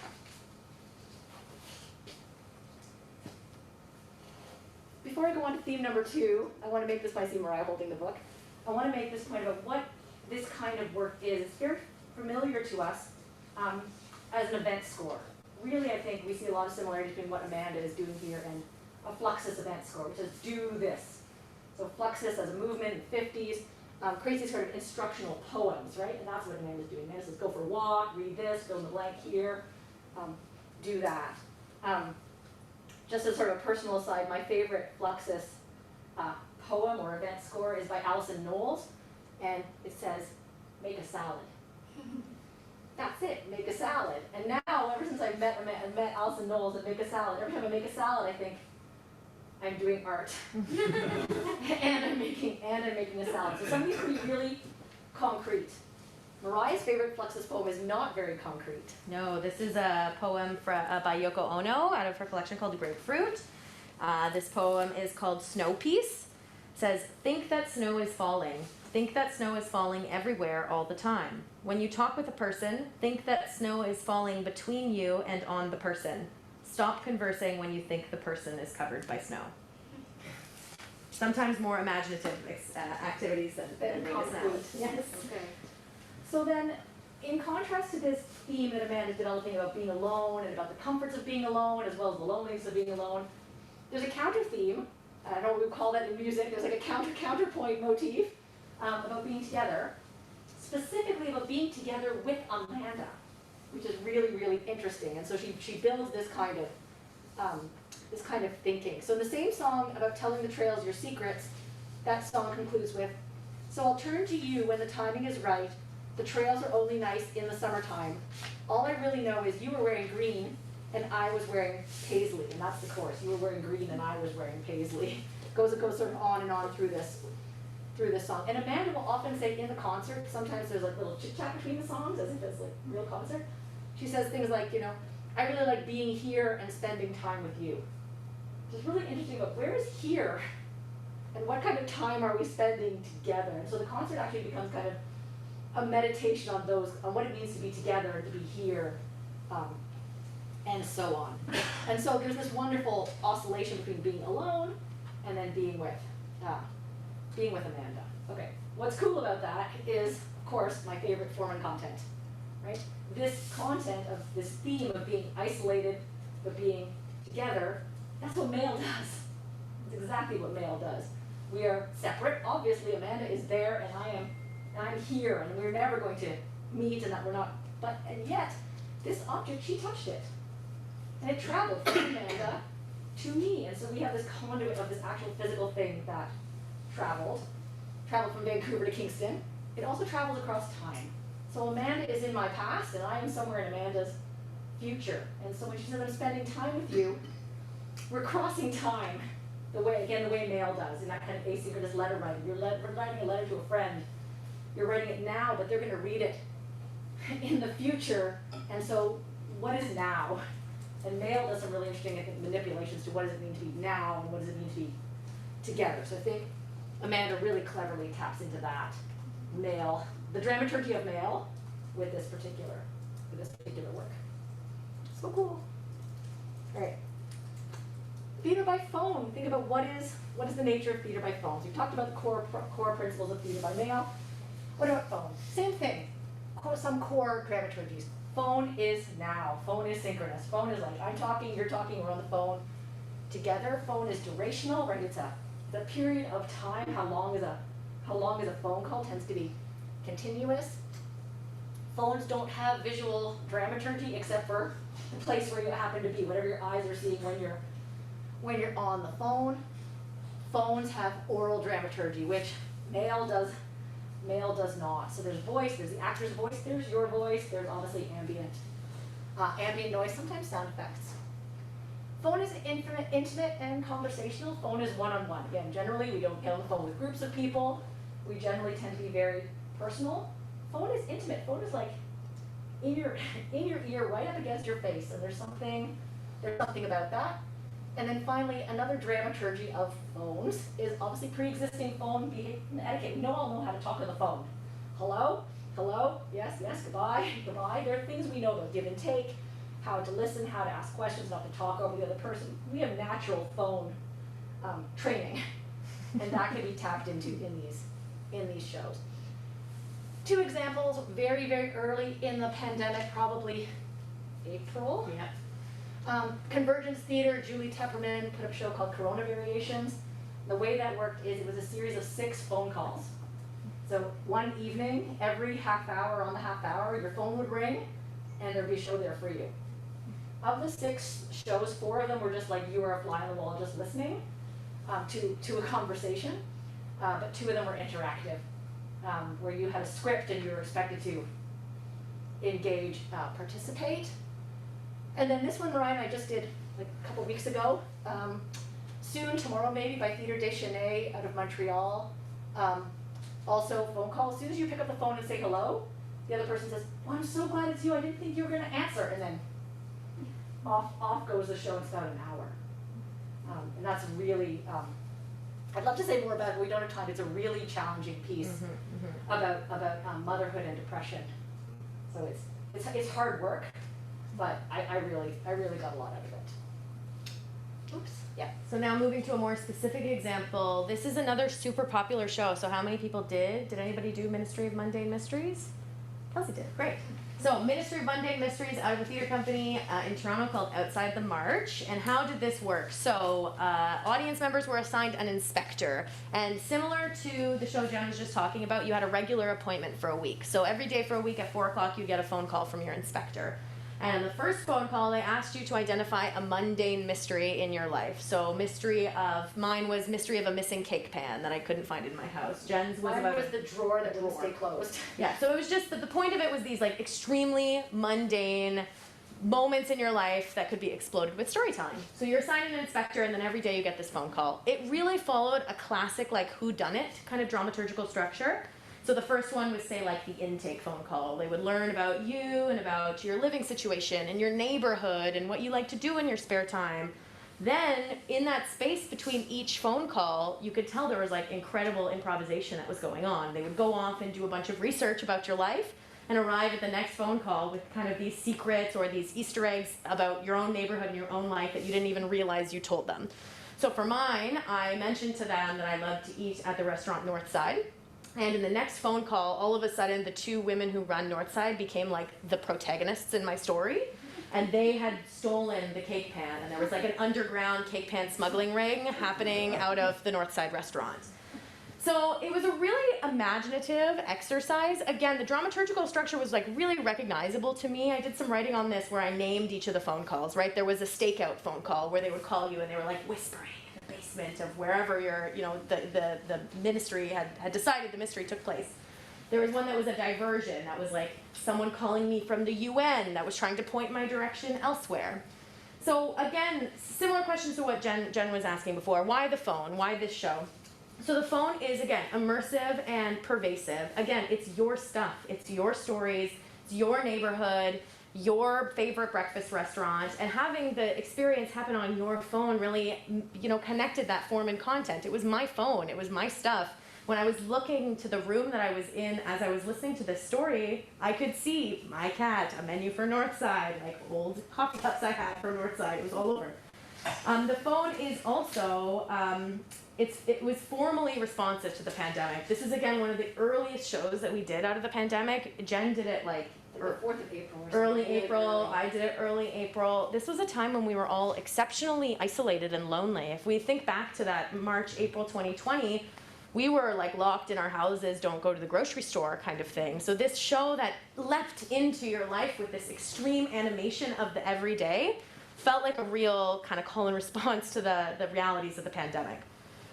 Before I go on to theme number 2, I want to make this, I see Mariah holding the book. I want to make this point about what this kind of work is. It's very familiar to us as an event score. Really, I think we see a lot of similarity between what Amanda is doing here and a Fluxus event score, which is do this. So Fluxus as a movement in the 50s creates these sort of instructional poems, right? And that's what Amanda's doing. Amanda says, go for a walk, read this, fill in the blank here, do that. Just as sort of a personal aside, my favorite Fluxus poem or event score is by Alison Knowles, and it says, make a salad. That's it, make a salad. And now, ever since I met Alison Knowles and make a salad, every time I make a salad, I think, I'm doing art. and I'm making a salad. So some of these can be really concrete. Mariah's favorite Fluxus poem is not very concrete. No, this is a poem by Yoko Ono out of her collection called Grapefruit. This poem is called Snow Piece. It says, think that snow is falling. Think that snow is falling everywhere all the time. When you talk with a person, think that snow is falling between you and on the person. Stop conversing when you think the person is covered by snow. Sometimes more imaginative activities than make a sound. Yes. Okay. So then, in contrast to this theme that Amanda's developing about being alone and about the comforts of being alone, as well as the loneliness of being alone, there's a counter theme. I don't know what we call that in music. There's like a counterpoint motif about being together, specifically about being together with Amanda, which is really, really interesting. And so she builds this kind of thinking. So in the same song about telling the trails your secrets, that song concludes with, so I'll turn to you when the timing is right. The trails are only nice in the summertime. All I really know is you were wearing green and I was wearing paisley, and that's the chorus. You were wearing green and I was wearing paisley. It goes sort of on and on through this song. And Amanda will often say in the concert, sometimes there's like little chit chat between the songs as if it's like a real concert. She says things like, I really like being here and spending time with you. Which is really interesting about where is here and what kind of time are we spending together? And so the concert actually becomes kind of a meditation on what it means to be together and to be here, and so on. And so there's this wonderful oscillation between being alone and then being with Amanda. Okay, what's cool about that is, of course, my favorite form and content, right? This content of this theme of being isolated but being together, that's what male does. It's exactly what male does. We are separate. Obviously, Amanda is there and I'm here, and we're never going to meet, and that we're not. And yet, this object, she touched it, and it traveled from Amanda to me, and so we have this conduit of this actual physical thing that traveled from Vancouver to Kingston, it also travels across time. So Amanda is in my past, and I am somewhere in Amanda's future. And so when she says I'm spending time with you, we're crossing time the way mail does, in that kind of asynchronous letter writing. You're writing a letter to a friend. You're writing it now, but they're going to read it in the future. And so what is now? And mail does some really interesting, I think, manipulations to what does it mean to be now and what does it mean to be together. So I think Amanda really cleverly taps into that mail, the dramaturgy of mail with this particular work. So cool. All right. Theater by phone. Think about what is the nature of theater by phone. So we've talked about the core principles of theater by mail. What about phone? Same thing. Some core dramaturgies. Phone is now. Phone is synchronous. Phone is like I'm talking, you're talking, we're on the phone together. Phone is durational, right? It's a period of time. How long is a phone call? Tends to be continuous. Phones don't have visual dramaturgy except for the place where you happen to be, whatever your eyes are seeing when you're on the phone. Phones have oral dramaturgy, which mail does not. So there's voice, there's the actor's voice, there's your voice, there's obviously ambient noise, sometimes sound effects. Phone is intimate and conversational. Phone is one-on-one. Again, generally we don't get on the phone with groups of people. We generally tend to be very personal. Phone is intimate. Phone is like in your ear, right up against your face. And there's something about that. And then finally, another dramaturgy of phones is obviously pre-existing phone etiquette. We all know how to talk on the phone. Hello? Hello? Yes, yes, goodbye, goodbye. There are things we know about give and take, how to listen, how to ask questions, not to talk over the other person. We have natural phone training, and that can be tapped into in these shows. Two examples, very, very early in the pandemic, probably April. Yeah. Convergence Theater, Julie Tepperman put up a show called Corona Variations. The way that worked is it was a series of 6 phone calls. So one evening, every half hour on the half hour, your phone would ring and there'd be a show there for you. Of the 6 shows, 4 of them were just like you were a fly on the wall just listening to a conversation, but 2 of them were interactive, where you had a script and you were expected to engage, participate. And then this one, Mariah and I just did like a couple weeks ago. Soon, tomorrow maybe, by Theatre des Chenets out of Montreal. Also, phone call. As soon as you pick up the phone and say hello, the other person says, "Oh, I'm so glad it's you. I didn't think you were going to answer." And then off goes the show. It's about an hour. And that's really, I'd love to say more about it, but we don't have time. It's a really challenging piece about motherhood and depression. So it's hard work. But I really got a lot out of it. Oops, yeah. So now moving to a more specific example, this is another super popular show. So how many people did anybody do Ministry of Mundane Mysteries? Kelsey did, great. So Ministry of Mundane Mysteries out of a theater company in Toronto called Outside the March. And how did this work? So audience members were assigned an inspector. And similar to the show Jen was just talking about, you had a regular appointment for a week. So every day for a week at 4 o'clock, you get a phone call from your inspector. And the first phone call, they asked you to identify a mundane mystery in your life. So mine was mystery of a missing cake pan that I couldn't find in my house. Jen's was Mine was the drawer that wouldn't stay closed. Yeah, so it was just that the point of it was these like extremely mundane moments in your life that could be exploded with story time. So you're assigned an inspector and then every day you get this phone call. It really followed a classic like whodunit kind of dramaturgical structure. So the first one would say like the intake phone call. They would learn about you and about your living situation and your neighborhood and what you like to do in your spare time. Then in that space between each phone call, you could tell there was like incredible improvisation that was going on. They would go off and do a bunch of research about your life and arrive at the next phone call with kind of these secrets or these Easter eggs about your own neighborhood and your own life that you didn't even realize you told them. So for mine, I mentioned to them that I loved to eat at the restaurant Northside. And in the next phone call, all of a sudden, the 2 women who run Northside became like the protagonists in my story. And they had stolen the cake pan. And there was like an underground cake pan smuggling ring happening out of the Northside restaurant. So it was a really imaginative exercise. Again, the dramaturgical structure was like really recognizable to me. I did some writing on this where I named each of the phone calls, right? There was a stakeout phone call where they would call you and they were like whispering. Basement of wherever your, the ministry had decided the mystery took place. There was one that was a diversion, that was like someone calling me from the UN that was trying to point my direction elsewhere. So again, similar questions to what Jen was asking before. Why the phone? Why this show? So the phone is, again, immersive and pervasive. Again, it's your stuff. It's your stories. It's your neighborhood, your favorite breakfast restaurant. And having the experience happen on your phone really, connected that form and content. It was my phone. It was my stuff. When I was looking to the room that I was in as I was listening to this story, I could see my cat, a menu for Northside, like old coffee cups I had for Northside. It was all over. The phone is also, it was formally responsive to the pandemic. This is, again, one of the earliest shows that we did out of the pandemic. Jen did it like The 4th of April. early April. I did it early April. This was a time when we were all exceptionally isolated and lonely. If we think back to that March, April 2020, we were like locked in our houses, don't go to the grocery store kind of thing. So this show that leapt into your life with this extreme animation of the everyday felt like a real kind of call and response to the realities of the pandemic.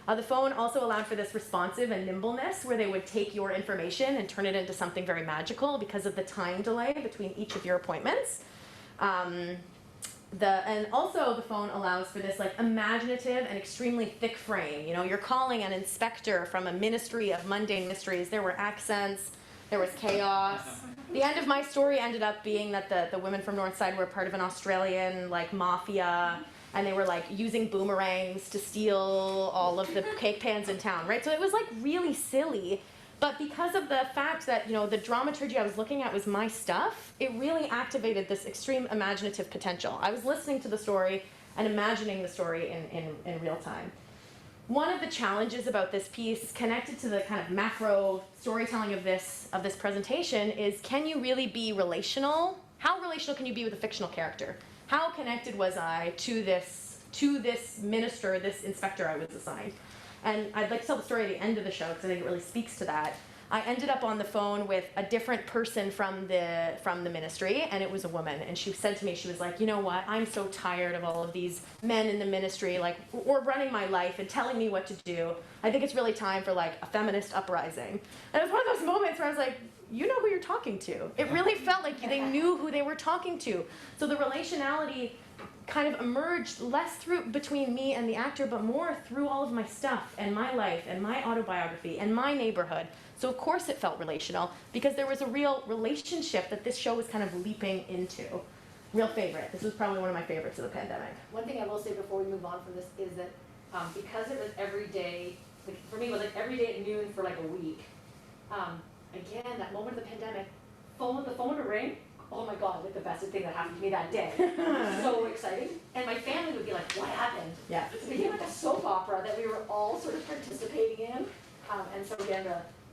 The phone also allowed for this responsive and nimbleness where they would take your information and turn it into something very magical because of the time delay between each of your appointments. And also the phone allows for this like imaginative and extremely thick frame. You're calling an inspector from a ministry of mundane mysteries. There were accents, there was chaos. The end of my story ended up being that the women from Northside were part of an Australian like mafia, and they were like using boomerangs to steal all of the cake pans in town, right? So it was like really silly. But because of the fact that, the dramaturgy I was looking at was my stuff, it really activated this extreme imaginative potential. I was listening to the story and imagining the story in real time. One of the challenges about this piece, connected to the kind of macro storytelling of this presentation, is can you really be relational? How relational can you be with a fictional character? How connected was I to this minister, this inspector I was assigned? And I'd like to tell the story at the end of the show because I think it really speaks to that. I ended up on the phone with a different person from the ministry, and it was a woman. And she said to me, she was like, you know what, I'm so tired of all of these men in the ministry, like, or running my life and telling me what to do. I think it's really time for like a feminist uprising. And it was one of those moments where I was like, you know who you're talking to. It really felt like they knew who they were talking to. So the relationality kind of emerged less through between me and the actor, but more through all of my stuff and my life and my autobiography and my neighborhood. So of course it felt relational because there was a real relationship that this show was kind of leaping into. Real favorite. This was probably one of my favorites of the pandemic. One thing I will say before we move on from this is that because it was every day, like for me it was like every day at noon for like a week. Again, that moment of the pandemic, the phone would ring. Oh my God, like the best thing that happened to me that day. So exciting. And my family would be like, what happened? Yeah. It became like a soap opera that we were all sort of participating in. And so again,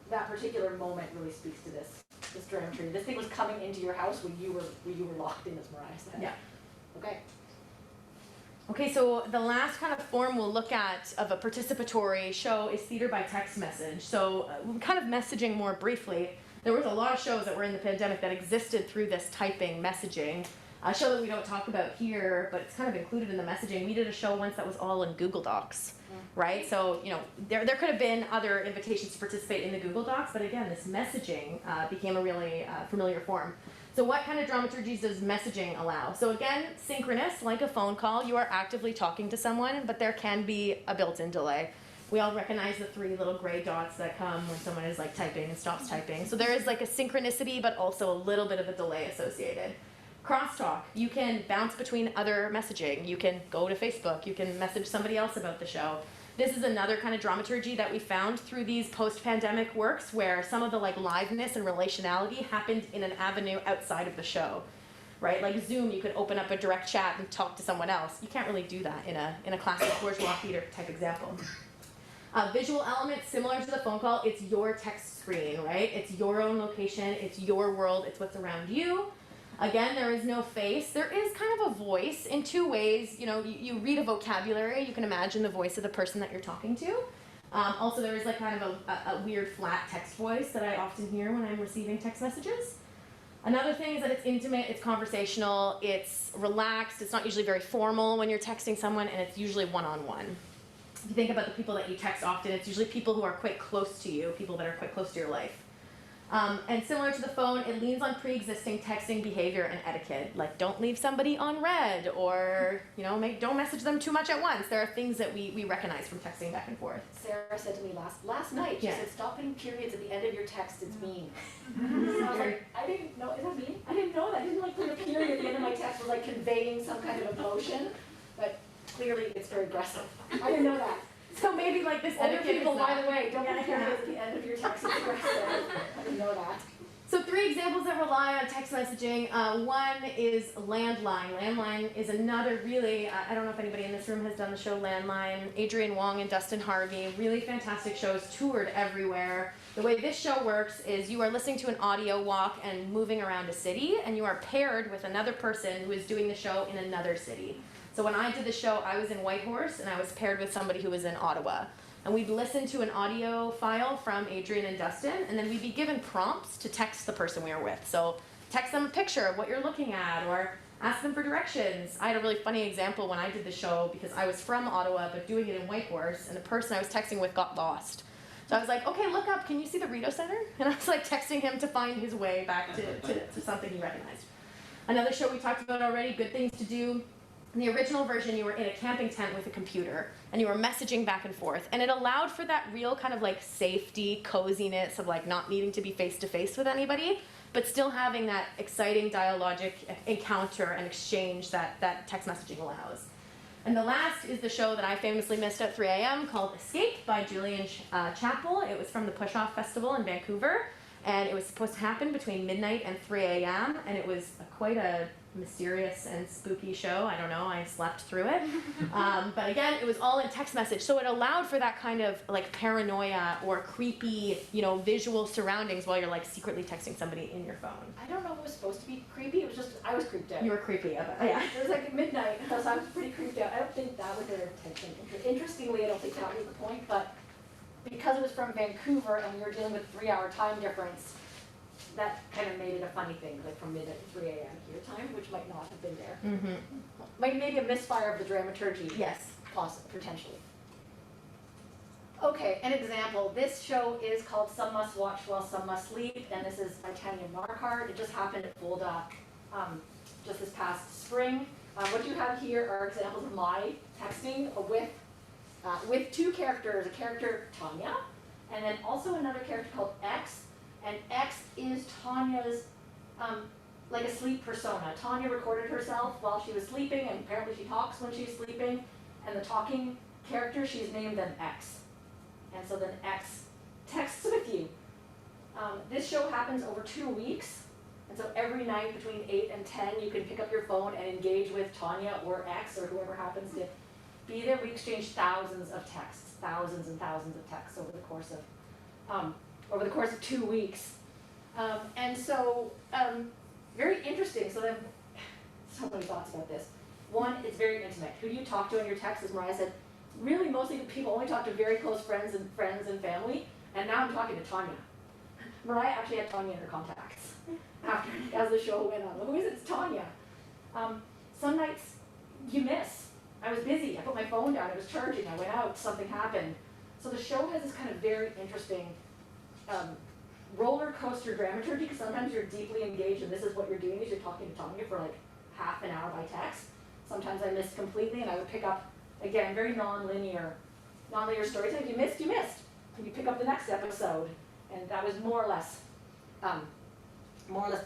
that particular moment really speaks to this dramaturgy. This thing was coming into your house when you were locked in, as Mariah said. Yeah. Okay. Okay, so the last kind of form we'll look at of a participatory show is theater by text message. So kind of messaging more briefly. There was a lot of shows that were in the pandemic that existed through this typing messaging. A show that we don't talk about here, but it's kind of included in the messaging. We did a show once that was all in Google Docs, right? So, there could have been other invitations to participate in the Google Docs, but again, this messaging became a really familiar form. So what kind of dramaturgies does messaging allow? So again, synchronous, like a phone call. You are actively talking to someone, but there can be a built-in delay. We all recognize the 3 little gray dots that come when someone is like typing and stops typing. So there is like a synchronicity, but also a little bit of a delay associated. Crosstalk, you can bounce between other messaging. You can go to Facebook, you can message somebody else about the show. This is another kind of dramaturgy that we found through these post-pandemic works where some of the like liveness and relationality happened in an avenue outside of the show. Right, like Zoom, you could open up a direct chat and talk to someone else. You can't really do that in a classic bourgeois theater type example. Visual element, similar to the phone call, it's your text screen, right? It's your own location, it's your world, it's what's around you. Again, there is no face. There is kind of a voice in 2 ways. You read a vocabulary, you can imagine the voice of the person that you're talking to. Also, there is like kind of a weird flat text voice that I often hear when I'm receiving text messages. Another thing is that it's intimate, it's conversational, it's relaxed, it's not usually very formal when you're texting someone, and it's usually one-on-one. If you think about the people that you text often, it's usually people who are quite close to you, people that are quite close to your life. And similar to the phone, it leans on pre-existing texting behavior and etiquette. Like, don't leave somebody on read, or don't message them too much at once. There are things that we recognize from texting back and forth. Sarah said to me last night, she Yeah. said, stop putting periods at the end of your text, it's mean. So I was like, I didn't know, is that mean? I didn't know that, I didn't like put a period at the end of my text was like conveying some kind of emotion, but clearly it's very aggressive. I didn't know that. So maybe like this Other etiquette people, is by not- the way, don't Yeah, put yeah. periods at the end of your text, it's aggressive. I didn't know that. So 3 examples that rely on text messaging. One is Landline. Landline is another really, I don't know if anybody in this room has done the show Landline. Adrian Wong and Dustin Harvey, really fantastic shows, toured everywhere. The way this show works is you are listening to an audio walk and moving around a city, and you are paired with another person who is doing the show in another city. So when I did the show, I was in Whitehorse, and I was paired with somebody who was in Ottawa. And we'd listen to an audio file from Adrian and Dustin, and then we'd be given prompts to text the person we were with. So text them a picture of what you're looking at, or ask them for directions. I had a really funny example when I did the show, because I was from Ottawa, but doing it in Whitehorse, and the person I was texting with got lost. So I was like, okay, look up, can you see the Rito Center? And I was like texting him to find his way back to something he recognized. Another show we talked about already, Good Things to Do. In the original version, you were in a camping tent with a computer, and you were messaging back and forth, and it allowed for that real kind of like safety, coziness of like not needing to be face to face with anybody, but still having that exciting dialogic encounter and exchange that text messaging allows. And the last is the show that I famously missed at 3 a.m. called Escape by Julian Chappell. It was from the Push Off Festival in Vancouver, and it was supposed to happen between midnight and 3 a.m., and it was quite a mysterious and spooky show. I don't know, I slept through it. But again, it was all in text message, so it allowed for that kind of like paranoia or creepy, visual surroundings while you're like secretly texting somebody in your phone. I don't know if it was supposed to be creepy, it was just, I was creeped out. You were creepy about it. Yeah. It was like at midnight, so I was pretty creeped out. I don't think that was their intention. Interestingly, I don't think that was the point, but because it was from Vancouver and we were dealing with 3-hour time difference, that kind of made it a funny thing, like from midnight to 3 a.m. here time, which might not have been there. Mm-hmm. Maybe a misfire of the dramaturgy. Yes. Potentially. Okay, an example. This show is called Some Must Watch While Some Must Sleep, and this is by Tanya Marquardt. It just happened at Fulda just this past spring. What you have here are examples of my texting with 2 characters, a character Tanya, and then also another character called X. And X is Tanya's, like a sleep persona. Tanya recorded herself while she was sleeping, and apparently she talks when she's sleeping. And the talking character, she's named them X. And so then X texts with you. This show happens over 2 weeks. And so every night between 8 and 10, you can pick up your phone and engage with Tanya or X or whoever happens to be there. We exchange thousands of texts, thousands and thousands of texts over the course of 2 weeks. And so, very interesting. So then, so many thoughts about this. One, it's very intimate. Who do you talk to in your texts? As Mariah said, really mostly people only talk to very close friends and family. And now I'm talking to Tanya. Mariah actually had Tanya in her contacts as the show went on. Who is it? It's Tanya. Some nights you miss. I was busy. I put my phone down. It was charging. I went out. Something happened. So the show has this kind of very interesting roller coaster dramaturgy, because sometimes you're deeply engaged and this is what you're doing, is you're talking to Tanya for like half an hour by text. Sometimes I missed completely, and I would pick up, again, very non-linear storytelling. If you missed, you missed. And you pick up the next episode, and that was more or less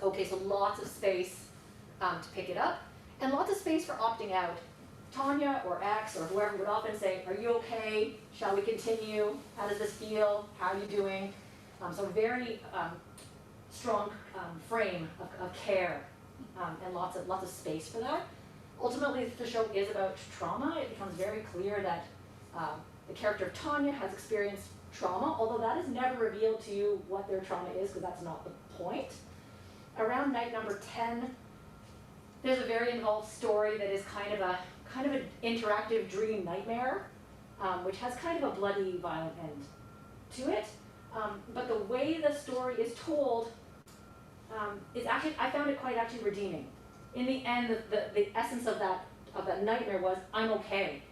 okay. So lots of space to pick it up, and lots of space for opting out. Tanya or X or whoever would often say, "Are you okay? Shall we continue? How does this feel? How are you doing?" So very strong frame of care and lots of space for that. Ultimately, if the show is about trauma, it becomes very clear that the character of Tanya has experienced trauma, although that is never revealed to you what their trauma is, because that's not the point. Around night number 10, there's a very involved story that is kind of an interactive dream nightmare, which has kind of a bloody, violent end to it. But the way the story is told is actually, I found it quite actually redeeming. In the end, the essence of that nightmare was, I'm okay.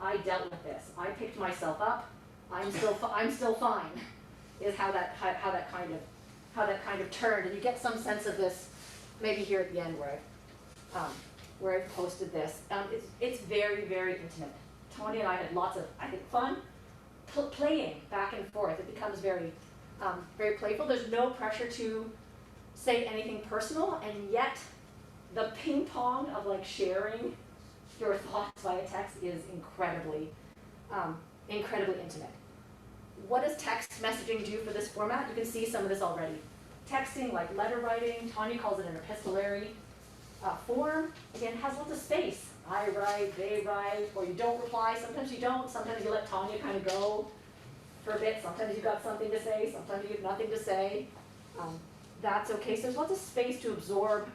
I dealt with this. I picked myself up. I'm still fine. Is how that kind of that kind of turned, and you get some sense of this maybe here at the end where I've posted this. It's very, very intimate. Tony and I had lots of, I think, fun playing back and forth. It becomes very, very playful. There's no pressure to say anything personal, and yet the ping pong of like sharing your thoughts via text is incredibly, incredibly intimate. What does text messaging do for this format? You can see some of this already. Texting, like letter writing, Tanya calls it an epistolary form. Again, has lots of space. I write, they write, or you don't reply. Sometimes you don't. Sometimes you let Tanya kind of go for a bit. Sometimes you've got something to say. Sometimes you have nothing to say. That's okay. So there's lots of space to absorb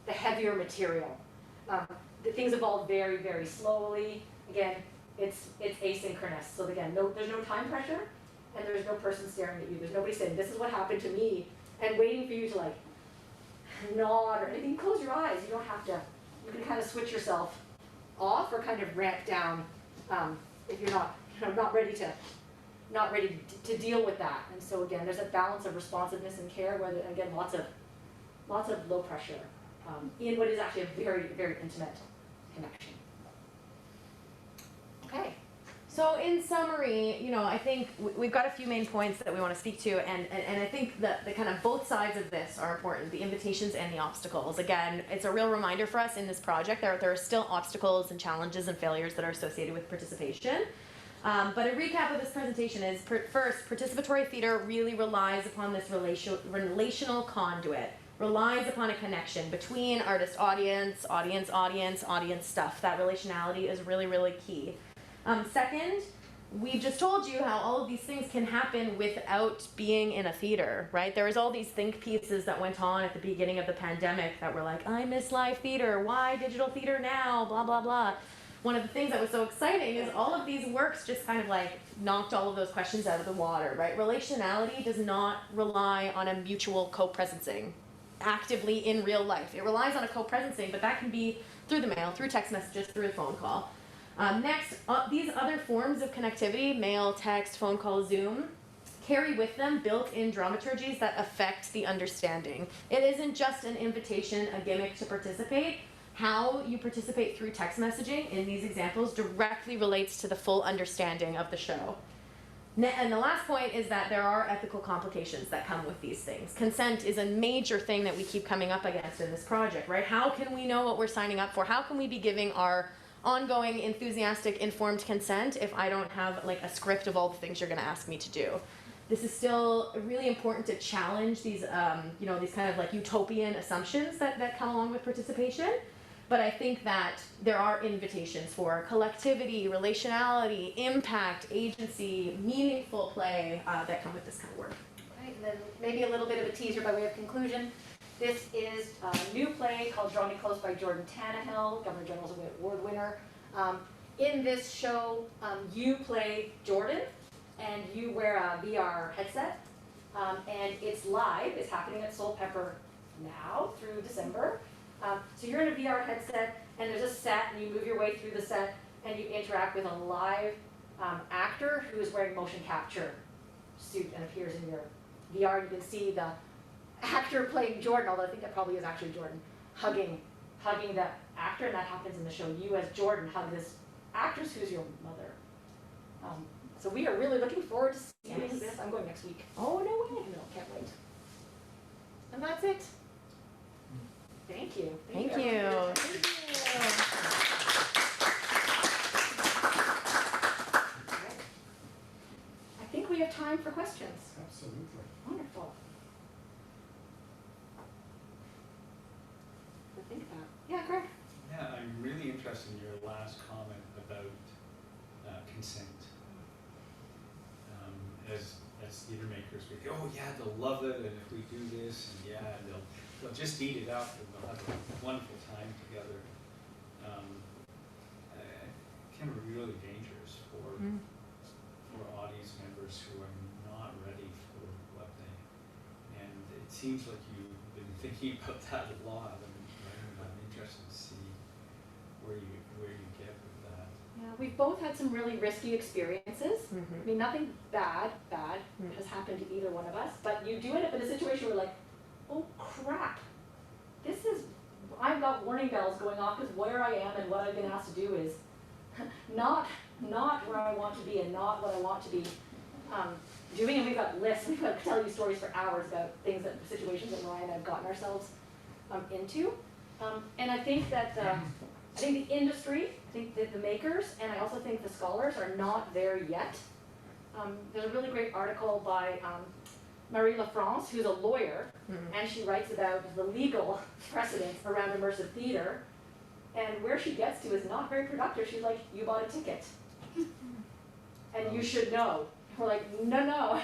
the heavier material. The things evolve very, very slowly. Again, it's asynchronous. So again, there's no time pressure, and there's no person staring at you. There's nobody saying, this is what happened to me, and waiting for you to like nod or anything. Close your eyes. You don't have to. You can kind of switch yourself off or kind of ramp down if you're not ready to deal with that. And so again, there's a balance of responsiveness and care, where again lots of low pressure in what is actually a very, very intimate connection. Okay. So in summary, I think we've got a few main points that we want to speak to, and I think that the kind of both sides of this are important, the invitations and the obstacles. Again, it's a real reminder for us in this project, there are still obstacles and challenges and failures that are associated with participation. But a recap of this presentation is, first, participatory theater really relies upon this relational conduit, relies upon a connection between artist, audience stuff. That relationality is really, really key. Second, we've just told you how all of these things can happen without being in a theater, right? There was all these think pieces that went on at the beginning of the pandemic that were like, I miss live theater, why digital theater now, blah, blah, blah. One of the things that was so exciting is all of these works just kind of like knocked all of those questions out of the water, right? Relationality does not rely on a mutual co-presencing actively in real life. It relies on a co-presencing, but that can be through the mail, through text messages, through a phone call. Next, these other forms of connectivity, mail, text, phone call, Zoom, carry with them built-in dramaturgies that affect the understanding. It isn't just an invitation, a gimmick to participate. How you participate through text messaging in these examples directly relates to the full understanding of the show. And the last point is that there are ethical complications that come with these things. Consent is a major thing that we keep coming up against in this project, right? How can we know what we're signing up for? How can we be giving our ongoing, enthusiastic, informed consent if I don't have like a script of all the things you're going to ask me to do? This is still really important to challenge these, these kind of like utopian assumptions that come along with participation. But I think that there are invitations for collectivity, relationality, impact, agency, meaningful play that come with this kind of work. Right, and then maybe a little bit of a teaser by way of conclusion. This is a new play called Draw Me Close by Jordan Tannehill, Governor General's Award winner. In this show, you play Jordan, and you wear a VR headset, and it's live. It's happening at Soul Pepper now through December. So you're in a VR headset, and there's a set, and you move your way through the set, and you interact with a live actor who is wearing motion capture suit and appears in your VR. You can see the actor playing Jordan, although I think that probably is actually Jordan, hugging the actor, and that happens in the show. You as Jordan hug this actress who's your mother. So we are really looking forward to seeing this. I'm going next week. Oh, no way. No, can't wait. And that's it. Thank you. Thank you. Everyone. I think we have time for questions. Absolutely. Wonderful. I think that. Yeah, Greg. Yeah, I'm really interested in your last comment about consent. As theater makers, we go, oh yeah, they'll love it, and if we do this, and yeah, they'll just eat it up, and they'll have a wonderful time together. Can be really dangerous for audience members who are not ready for what they. And it seems like you've been thinking about that a lot. I'm interested to see where you get with that. Yeah, we've both had some really risky experiences Mhm. I mean, nothing bad has happened to either one of us, but you do end up in a situation where like, oh crap, I've got warning bells going off because where I am and what I've been asked to do is not where I want to be and not what I want to be doing. And we've got lists, we could tell you stories for hours about situations that Mariah and I have gotten ourselves into. And I think that the industry, I think that the makers, and I also think the scholars are not there yet. There's a really great article by Marie LaFrance, who's a lawyer, and she writes about the legal precedents around immersive theater. And where she gets to is not very productive. She's like, you bought a ticket, and you should know. We're like, no,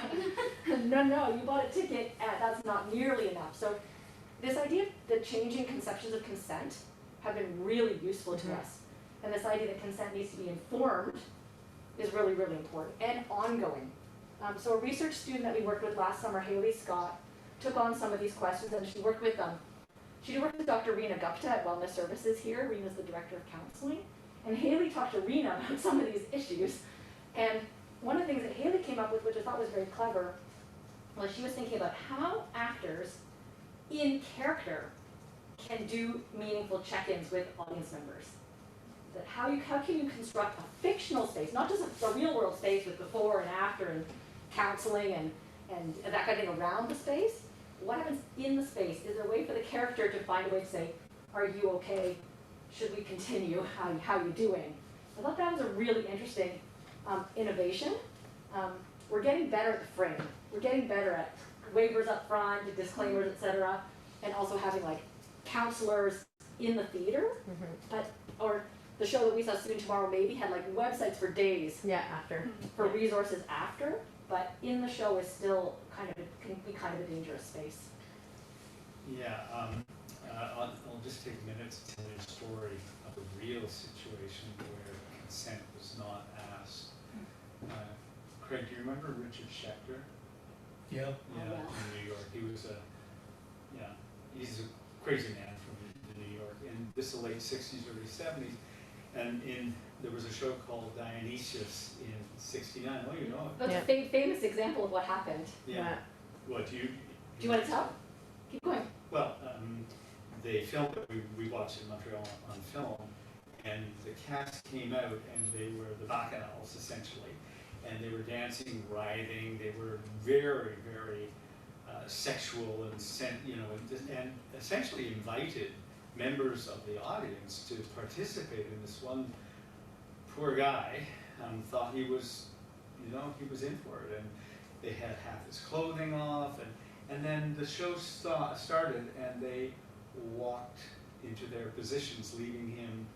you bought a ticket, and that's not nearly enough. So this idea that changing conceptions of consent have been really useful to us. And this idea that consent needs to be informed is really, really important and ongoing. So a research student that we worked with last summer, Haley Scott, took on some of these questions, and she worked with Dr. Reena Gupta at Wellness Services here. Reena's the director of counseling. And Haley talked to Reena about some of these issues. And one of the things that Haley came up with, which I thought was very clever, was she was thinking about how actors in character can do meaningful check-ins with audience members. That how can you construct a fictional space, not just a real world space with before and after and counseling and that kind of thing around the space. What happens in the space? Is there a way for the character to find a way to say, are you okay? Should we continue? How are you doing? I thought that was a really interesting innovation. We're getting better at the frame. We're getting better at waivers up front, disclaimers, etc. And also having like counselors in the theater. Or the show that we saw soon tomorrow maybe had like websites for days. Yeah, after. For resources after, but in the show is still can be kind of a dangerous space. Yeah, I'll just take a minute to tell you a story of a real situation where consent was not asked. Craig, do you remember Richard Schechter? Yeah. Yeah, yeah. in New York. He was he's a crazy man from New York. And this is the late 60s, early 70s. And there was a show called Dionysius in '69. Oh, you know it. That's a famous example of what happened. Yeah. What do you? Do you want to tell? Keep going. Well, they filmed it. We watched it in Montreal on film, and the cast came out, and they were the bacchanals essentially, and they were dancing, writhing. They were very, very sexual and essentially invited members of the audience to participate in this. One poor guy thought he was in for it, and they had half his clothing off, and then the show started, and they walked into their positions, leaving him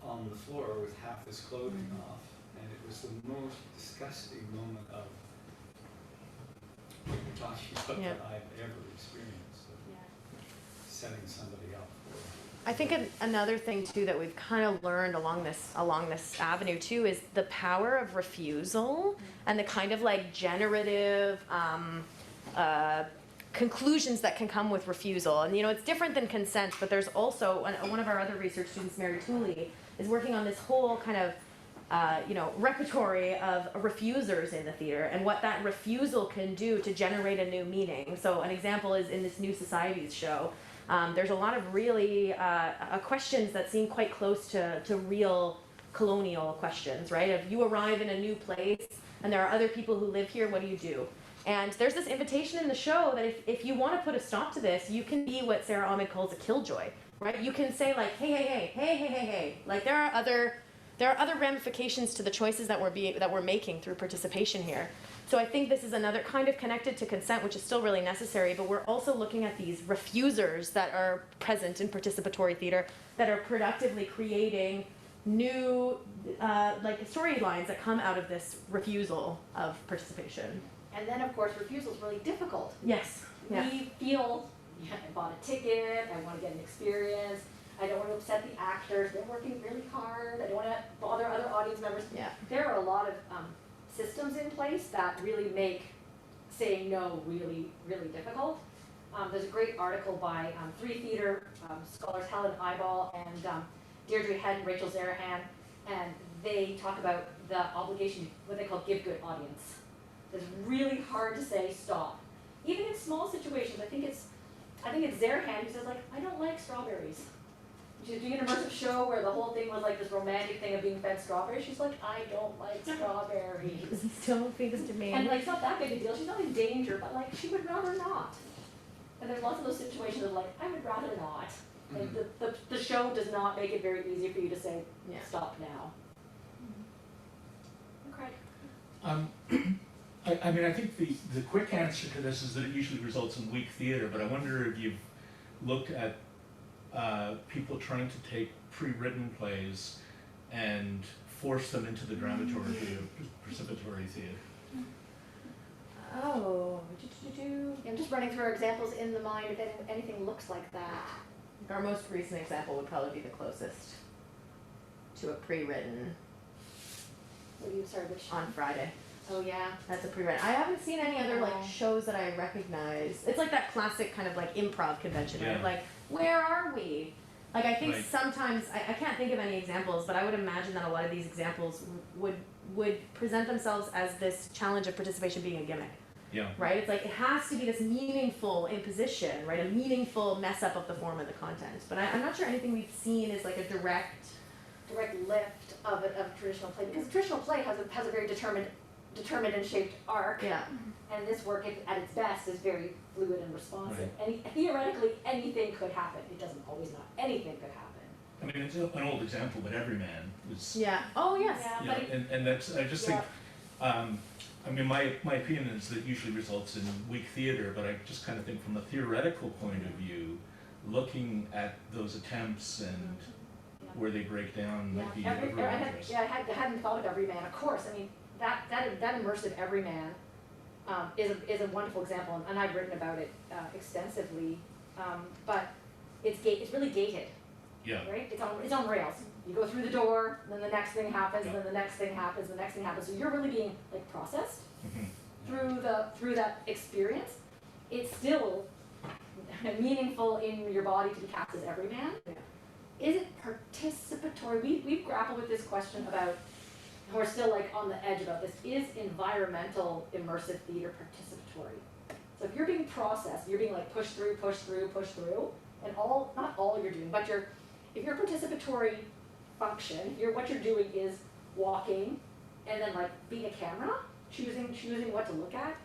on the floor with half his clothing off, and it was the most disgusting moment of what you're talking about that I've ever experienced, of setting somebody up for. I think another thing too that we've kind of learned along this avenue too is the power of refusal and the kind of like generative conclusions that can come with refusal. And it's different than consent, but there's also one of our other research students, Mary Tooley, is working on this whole kind of repertory of refusers in the theater and what that refusal can do to generate a new meaning. So an example is in this New Societies show. There's a lot of really questions that seem quite close to real colonial questions, right? If you arrive in a new place and there are other people who live here, what do you do? And there's this invitation in the show that if you want to put a stop to this, you can be what Sarah Ahmed calls a killjoy, right? You can say like, hey. Like there are other ramifications to the choices that we're making through participation here. So I think this is another kind of connected to consent, which is still really necessary, but we're also looking at these refusers that are present in participatory theater that are productively creating new storylines that come out of this refusal of participation. And then, of course, refusal is really difficult. Yes. Yeah. We feel, I bought a ticket, I want to get an experience, I don't want to upset the actors, they're working really hard, I don't want to bother other audience members. Yeah. There are a lot of systems in place that really make saying no really, really difficult. There's a great article by three theater scholars, Helen Eibal and Deirdre Head and Rachel Zarahan, and they talk about the obligation, what they call give good audience. It's really hard to say stop. Even in small situations, I think it's Zerhan who says like, I don't like strawberries. She's doing an immersive show where the whole thing was like this romantic thing of being fed strawberries. She's like, I don't like strawberries. Don't feed this to me. And like, it's not that big a deal. She's not in danger, but like, she would rather not. And there's lots of those situations of like, I would rather not. And the show does not make it very easy for you to say, Yeah. stop now. Okay. I mean, I think the quick answer to this is that it usually results in weak theater, but I wonder if you've looked at people trying to take pre-written plays and force them into the dramaturgy of participatory theater. Oh, I'm just running through our examples in the mind if anything looks like that. our most recent example would probably be the closest to a pre-written What do you, sorry, which? on Friday. Oh, yeah. That's a pre-written. I haven't seen any other like Oh. shows that I recognize. It's like that classic kind of like improv convention, right? Yeah. Like, where are we? Like, I think Right. sometimes, I can't think of any examples, but I would imagine that a lot of these examples would present themselves as this challenge of participation being a gimmick, Yeah. right? It's like, it has to be this meaningful imposition, right? A meaningful mess up of the form and the content. But I'm not sure anything we've seen is like a direct, Lift of a traditional play, because a traditional play has a very determined and shaped arc. yeah. And this work at its best is very fluid and responsive. Theoretically, anything could happen. It doesn't always not. Anything could happen. I mean, it's an old example, but Everyman was, Yeah. Oh, yes. Yeah. you know, but and that's, I just think, I mean, my opinion is that usually results in weak theater, but I just kind of think from a theoretical point of view, looking at those attempts and where they break down might be of real interest. I hadn't thought of Everyman. Of course, I mean that immersive Everyman is a wonderful example, and I've written about it extensively. But it's really gated, Yeah, right? It's on rails. You go through the door, then the next thing happens, then the next thing happens, the next thing happens. So you're really being like processed through that experience. It's still meaningful in your body to be cast as Everyman. Yeah. Is it participatory? We've grappled with this question about, and we're still like on the edge about this, is environmental immersive theater participatory? So if you're being processed, you're being like pushed through, and not all you're doing, but if you're participatory function, what you're doing is walking and then like being a camera, choosing what to look at.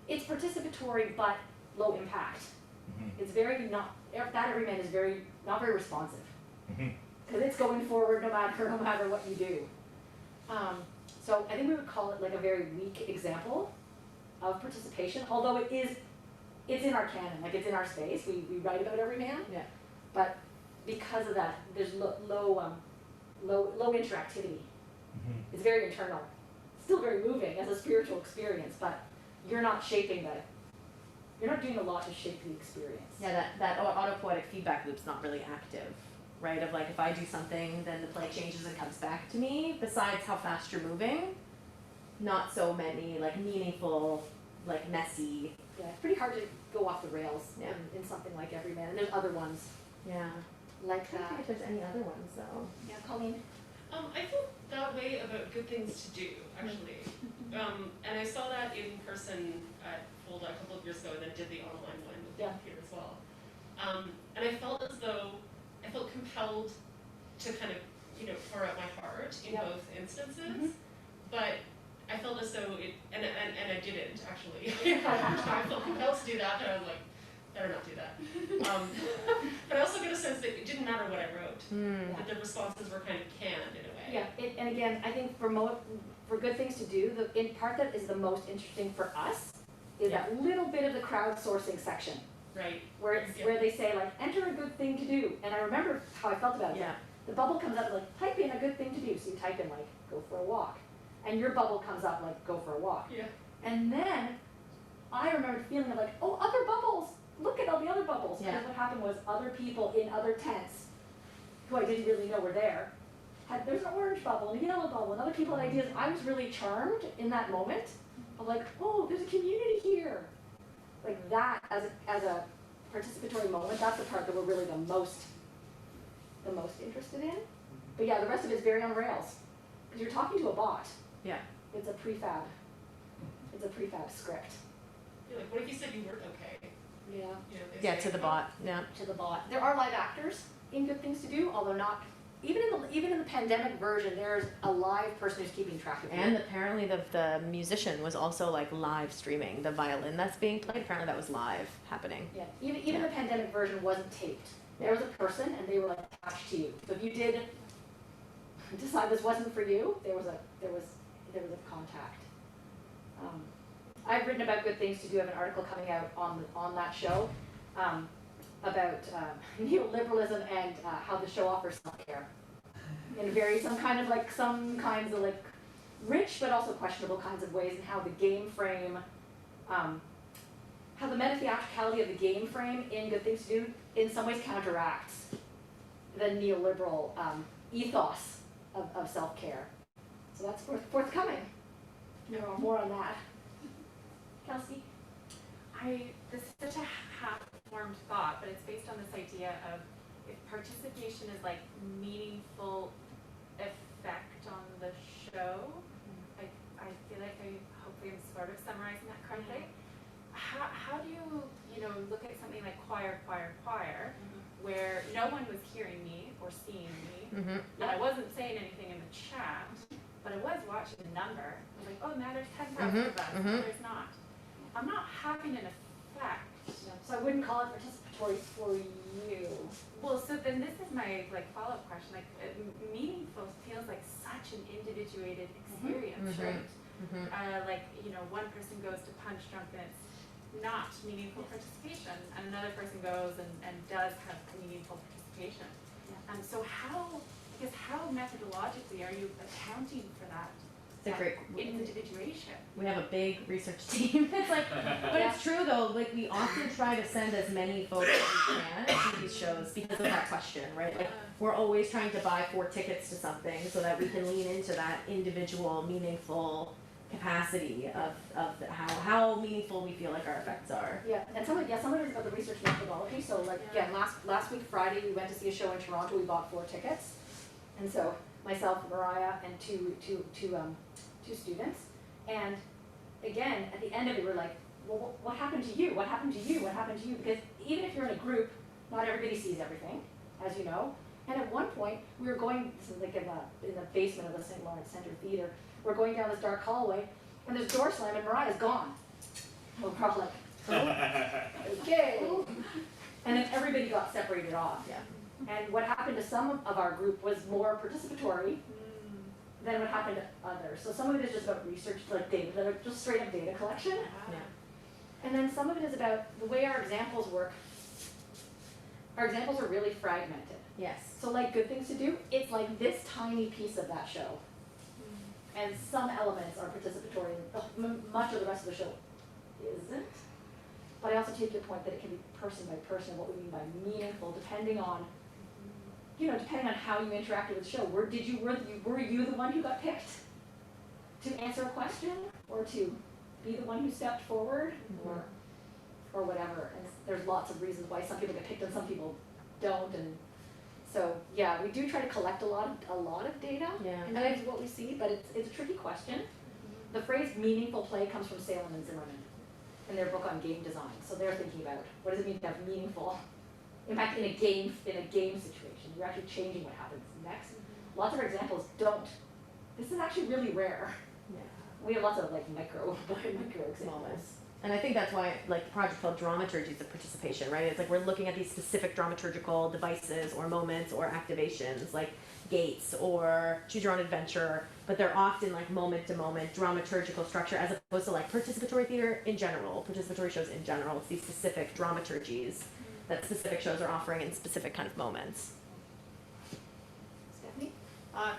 It's participatory but low impact. It's very not, that Everyman is not very responsive. Because it's going forward no matter what you do. So I think we would call it like a very weak example of participation, although it's in our canon, like it's in our space. We write about Everyman. Yeah. But because of that, there's low interactivity. It's very internal. Still very moving as a spiritual experience, but you're not doing a lot to shape the experience. Yeah, that autopoietic feedback loop's not really active, right? Of like, if I do something, then the play changes and comes back to me. Besides how fast you're moving, not so many like meaningful, like messy. Yeah, it's pretty hard to go off the rails Yeah. in something like Everyman, and there's other ones Yeah. like I don't think that. if there's any other ones though. Yeah, Colleen? I feel that way about good things to do, actually. And I saw that in person at Folda a couple of years ago, and then did the online one with Yeah. here as well. And I felt as though I felt compelled to kind of, pour out my heart in Yeah. both instances, but I felt as though and I didn't actually. I felt compelled to do that, but I was like, better not do that. But I also get a sense that it didn't matter what I wrote, that the responses were kind of canned in a way. Yeah, and again, I think for good things to do, in part that is the most interesting for us is that little bit of the crowdsourcing section Right. where they say like, enter a good thing to do. And I remember how I felt about it. Yeah. The bubble comes up like, type in a good thing to do. So you type in like, go for a walk. And your bubble comes up like, go for a walk. Yeah. And then I remember feeling like, oh, other bubbles. Look at all the other bubbles. Yeah. Because what happened was other people in other tents who I didn't really know were there. There's an orange bubble and a yellow bubble and other people had ideas. I was really charmed in that moment of like, oh, there's a community here. Like that as a participatory moment, that's the part that we're really the most interested in. But yeah, the rest of it's very on rails, because you're talking to a bot. Yeah. It's a prefab script. You're like, what if you said you weren't okay? Yeah. You know, they Yeah, say, to the "Oh, bot, yeah. To the bot. There are live actors in Good Things to Do, although not, even in the pandemic version, there's a live person who's keeping track of you. And apparently the musician was also like live streaming the violin that's being played. Apparently that was live happening. Yeah, even the pandemic version wasn't taped. There was a person and they were like attached to you. So if you did decide this wasn't for you, there was a contact. I've written about Good Things to Do. I have an article coming out on that show about neoliberalism and how the show offers self-care in some kinds of like rich but also questionable kinds of ways, and how the game frame, how the meta-theatricality of the game frame in Good Things to Do in some ways counteracts the neoliberal ethos of self-care. So that's forthcoming. More on that. Kelsey? This is such a half-formed thought, but it's based on this idea of if participation is like meaningful effect on the show. I feel like hopefully I'm sort of summarizing that correctly. How do you look at something like choir, where no one was hearing me or seeing me, and I wasn't saying anything in the chat, but I was watching the number. I was like, oh, now there's 10,000 of us, no, there's not. I'm not having an effect. So I wouldn't call it participatory for you. Well, so then this is my follow-up question. Meaningful feels like such an individuated experience, right? One person goes to Punch Drunk and it's not meaningful participation, and another person goes and does have meaningful participation. Yeah. So how methodologically are you accounting for that? It's a great Individuation. We have a big research team. It's like, but it's true though. Like we often try to send as many folks as we can to these shows because of that question, right? Like we're always trying to buy 4 tickets to something so that we can lean into that individual, meaningful capacity of how meaningful we feel like our effects are. Yeah, and some of it is about the research methodology. So like again, last week Friday we went to see a show in Toronto. We bought 4 tickets, and so myself, Mariah, and two students. And again, at the end of it, we're like, well, what happened to you? What happened to you? What happened to you? Because even if you're in a group, not everybody sees everything, as you know. And at one point, we were going, this is like in the basement of the St. Lawrence Center Theater, we're going down this dark hallway, and there's a door slam, and Mariah's gone. We're all like, oh, okay. And then everybody got separated off. Yeah. And what happened to some of our group was more participatory than what happened to others. So some of it is just about research, like data, just straight up data collection. Yeah. And then some of it is about the way our examples work. Our examples are really fragmented. Yes. So like Good Things to Do, it's like this tiny piece of that show. And some elements are participatory, and much of the rest of the show isn't. But I also take your point that it can be person by person, what we mean by meaningful, depending on how you interacted with the show. Were you the one who got picked to answer a question, or to be the one who stepped forward, or whatever? And there's lots of reasons why some people get picked and some people don't. And so yeah, we do try to collect a lot of data, and that is what we see. But it's a tricky question. The phrase "meaningful play" comes from Salem and Zimmerman in their book on game design. So they're thinking about what does it mean to have meaningful impact in a game situation. You're actually changing what happens next. Lots of our examples don't. This is actually really rare. Yeah. We have lots of like micro examples. And I think that's why like the project called Dramaturgy is a participation, right? It's like we're looking at these specific dramaturgical devices or moments or activations like gates or choose your own adventure, but they're often like moment to moment dramaturgical structure as opposed to like participatory theater in general, participatory shows in general. It's these specific dramaturgies that specific shows are offering in specific kind of moments. Stephanie?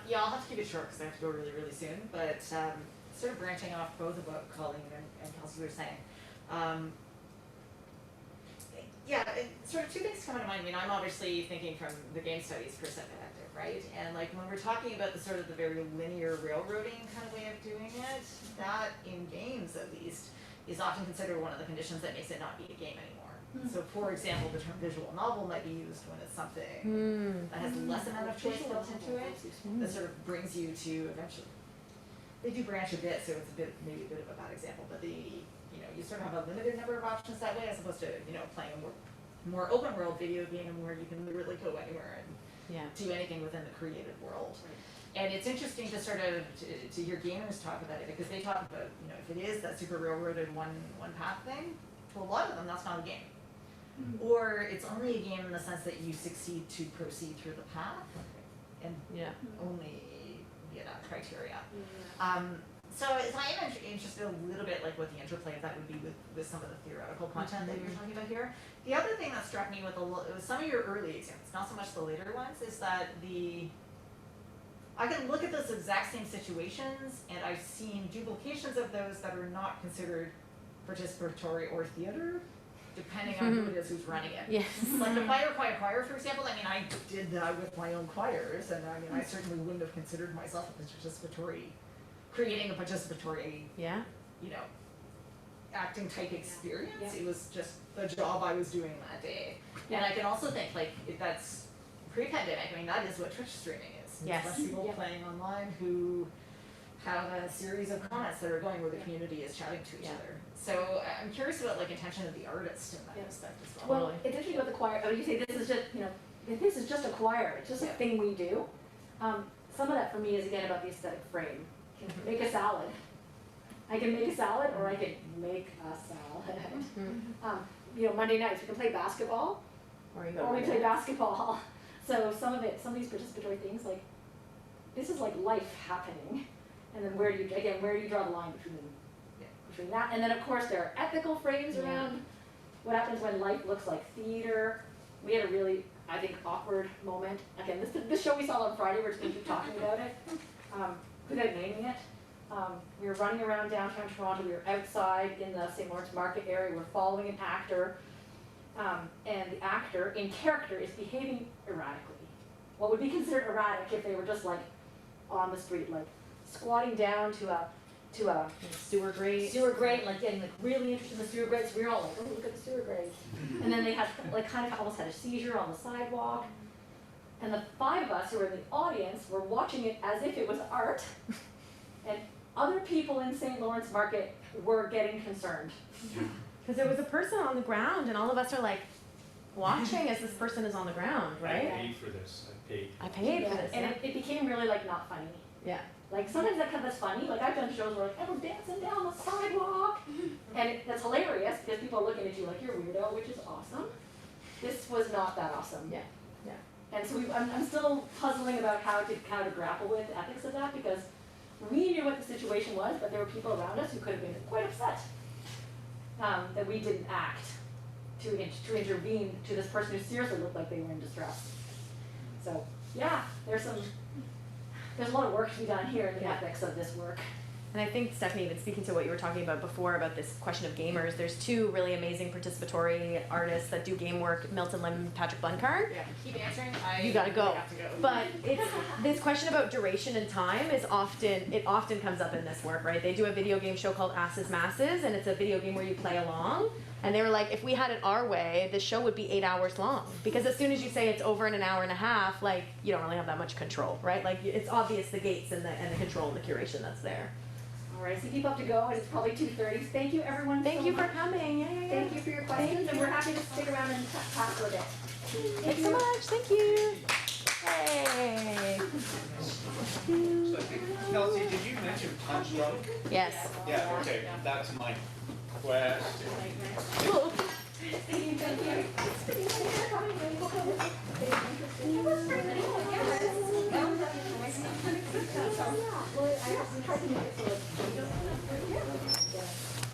Yeah, I'll have to keep it short because I have to go really, really soon. But sort of branching off both of what Colleen and Kelsey were saying. Sort of 2 things come to mind. I mean, I'm obviously thinking from the game studies perspective, right? And like when we're talking about the sort of the very linear railroading kind of way of doing it, that in games at least is often considered one of the conditions that makes it not be a game anymore. So for example, the term visual novel might be used when it's something that has less amount of choice built into it, that sort of brings you to eventually. They do branch a bit, so it's maybe a bit of a bad example, but you sort of have a limited number of options that way, as opposed to, playing a more open world video game where you can literally go anywhere and do anything within the created world. And it's interesting to sort of to hear gamers talk about it, because they talk about, if it is that super railroaded one path thing, to a lot of them that's not a game. Or it's only a game in the sense that you succeed to proceed through the path, and only via that criteria. So I am interested a little bit like what the interplay of that would be with some of the theoretical content that you're talking about here. The other thing that struck me with some of your early examples, not so much the later ones, is that I can look at those exact same situations, and I've seen duplications of those that are not considered participatory or theater, depending on who it is who's running it. Yes. Like the Fire Quiet Choir, for example, I did that with my own choirs, and I certainly wouldn't have considered myself creating a participatory, acting type experience. Yeah. It was just the job I was doing that day. And I can also think, if that's pre-pandemic, that is what Twitch streaming is. It's Yes. less people playing online who have a series of comments that are going where the community is chatting to each other. So I'm curious about intention of the artist in that respect as well. Well, it's interesting about the choir. You say this is just, if this is just a choir, it's just a thing we do. Some of that for me is again about the aesthetic frame. Make a salad. I can make a salad, or I can make a salad. Monday nights we can play basketball, Or we play basketball. So some of these participatory things, this is life happening, and then where do you draw the line between that, and then of course there are ethical frames around what happens when life looks like theater. We had a really, I think, awkward moment. Again, this show we saw on Friday, we're just going to keep talking about it, without naming it. We were running around downtown Toronto. We were outside in the St. Lawrence Market area. We're following an actor, and the actor in character is behaving erratically. What would be considered erratic if they were just on the street, squatting down to a sewer grate, getting really interested in the sewer grate. So we were all oh, look at the sewer grate. And then they had kind of almost had a seizure on the sidewalk. And the five of us who were in the audience were watching it as if it was art. And other people in St. Lawrence Market were getting concerned. because there was a person on the ground, and all of us are watching as this person is on the ground, right? I paid for this. I paid for this. And it became really not funny. Yeah. Sometimes that's funny. I've done shows where everyone's dancing down the sidewalk, and that's hilarious because people are looking at you like you're a weirdo, which is awesome. This was not that awesome. Yeah. And so I'm still puzzling about how to grapple with the ethics of that, because we knew what the situation was, but there were people around us who could have been quite upset that we didn't act to intervene to this person who seriously looked like they were in distress. So there's a lot of work to be done here in the ethics of this work. And I think, Stephanie, even speaking to what you were talking about before about this question of gamers, there's two really amazing participatory artists that do game work, Milton Lim and Patrick Buncar. Yeah, keep answering. You gotta go. have to go. But this question about duration and time often comes up in this work, right? They do a video game show called Asses Masses, and it's a video game where you play along. And they were like, if we had it our way, the show would be 8 hours long. Because as soon as you say it's over in an hour and a half, you don't really have that much control, right? It's obvious the gates and the control and the curation that's there. All right, so people have to go, and it's probably 2:30. Thank you, everyone. Thank so you much. for coming. Yeah. Thank you for your questions, and we're happy to stick around and chat for a bit. Thanks so much. Thank you. Hey. Kelsey, did you mention punch drunk? Yes. Yeah, okay, that's my question.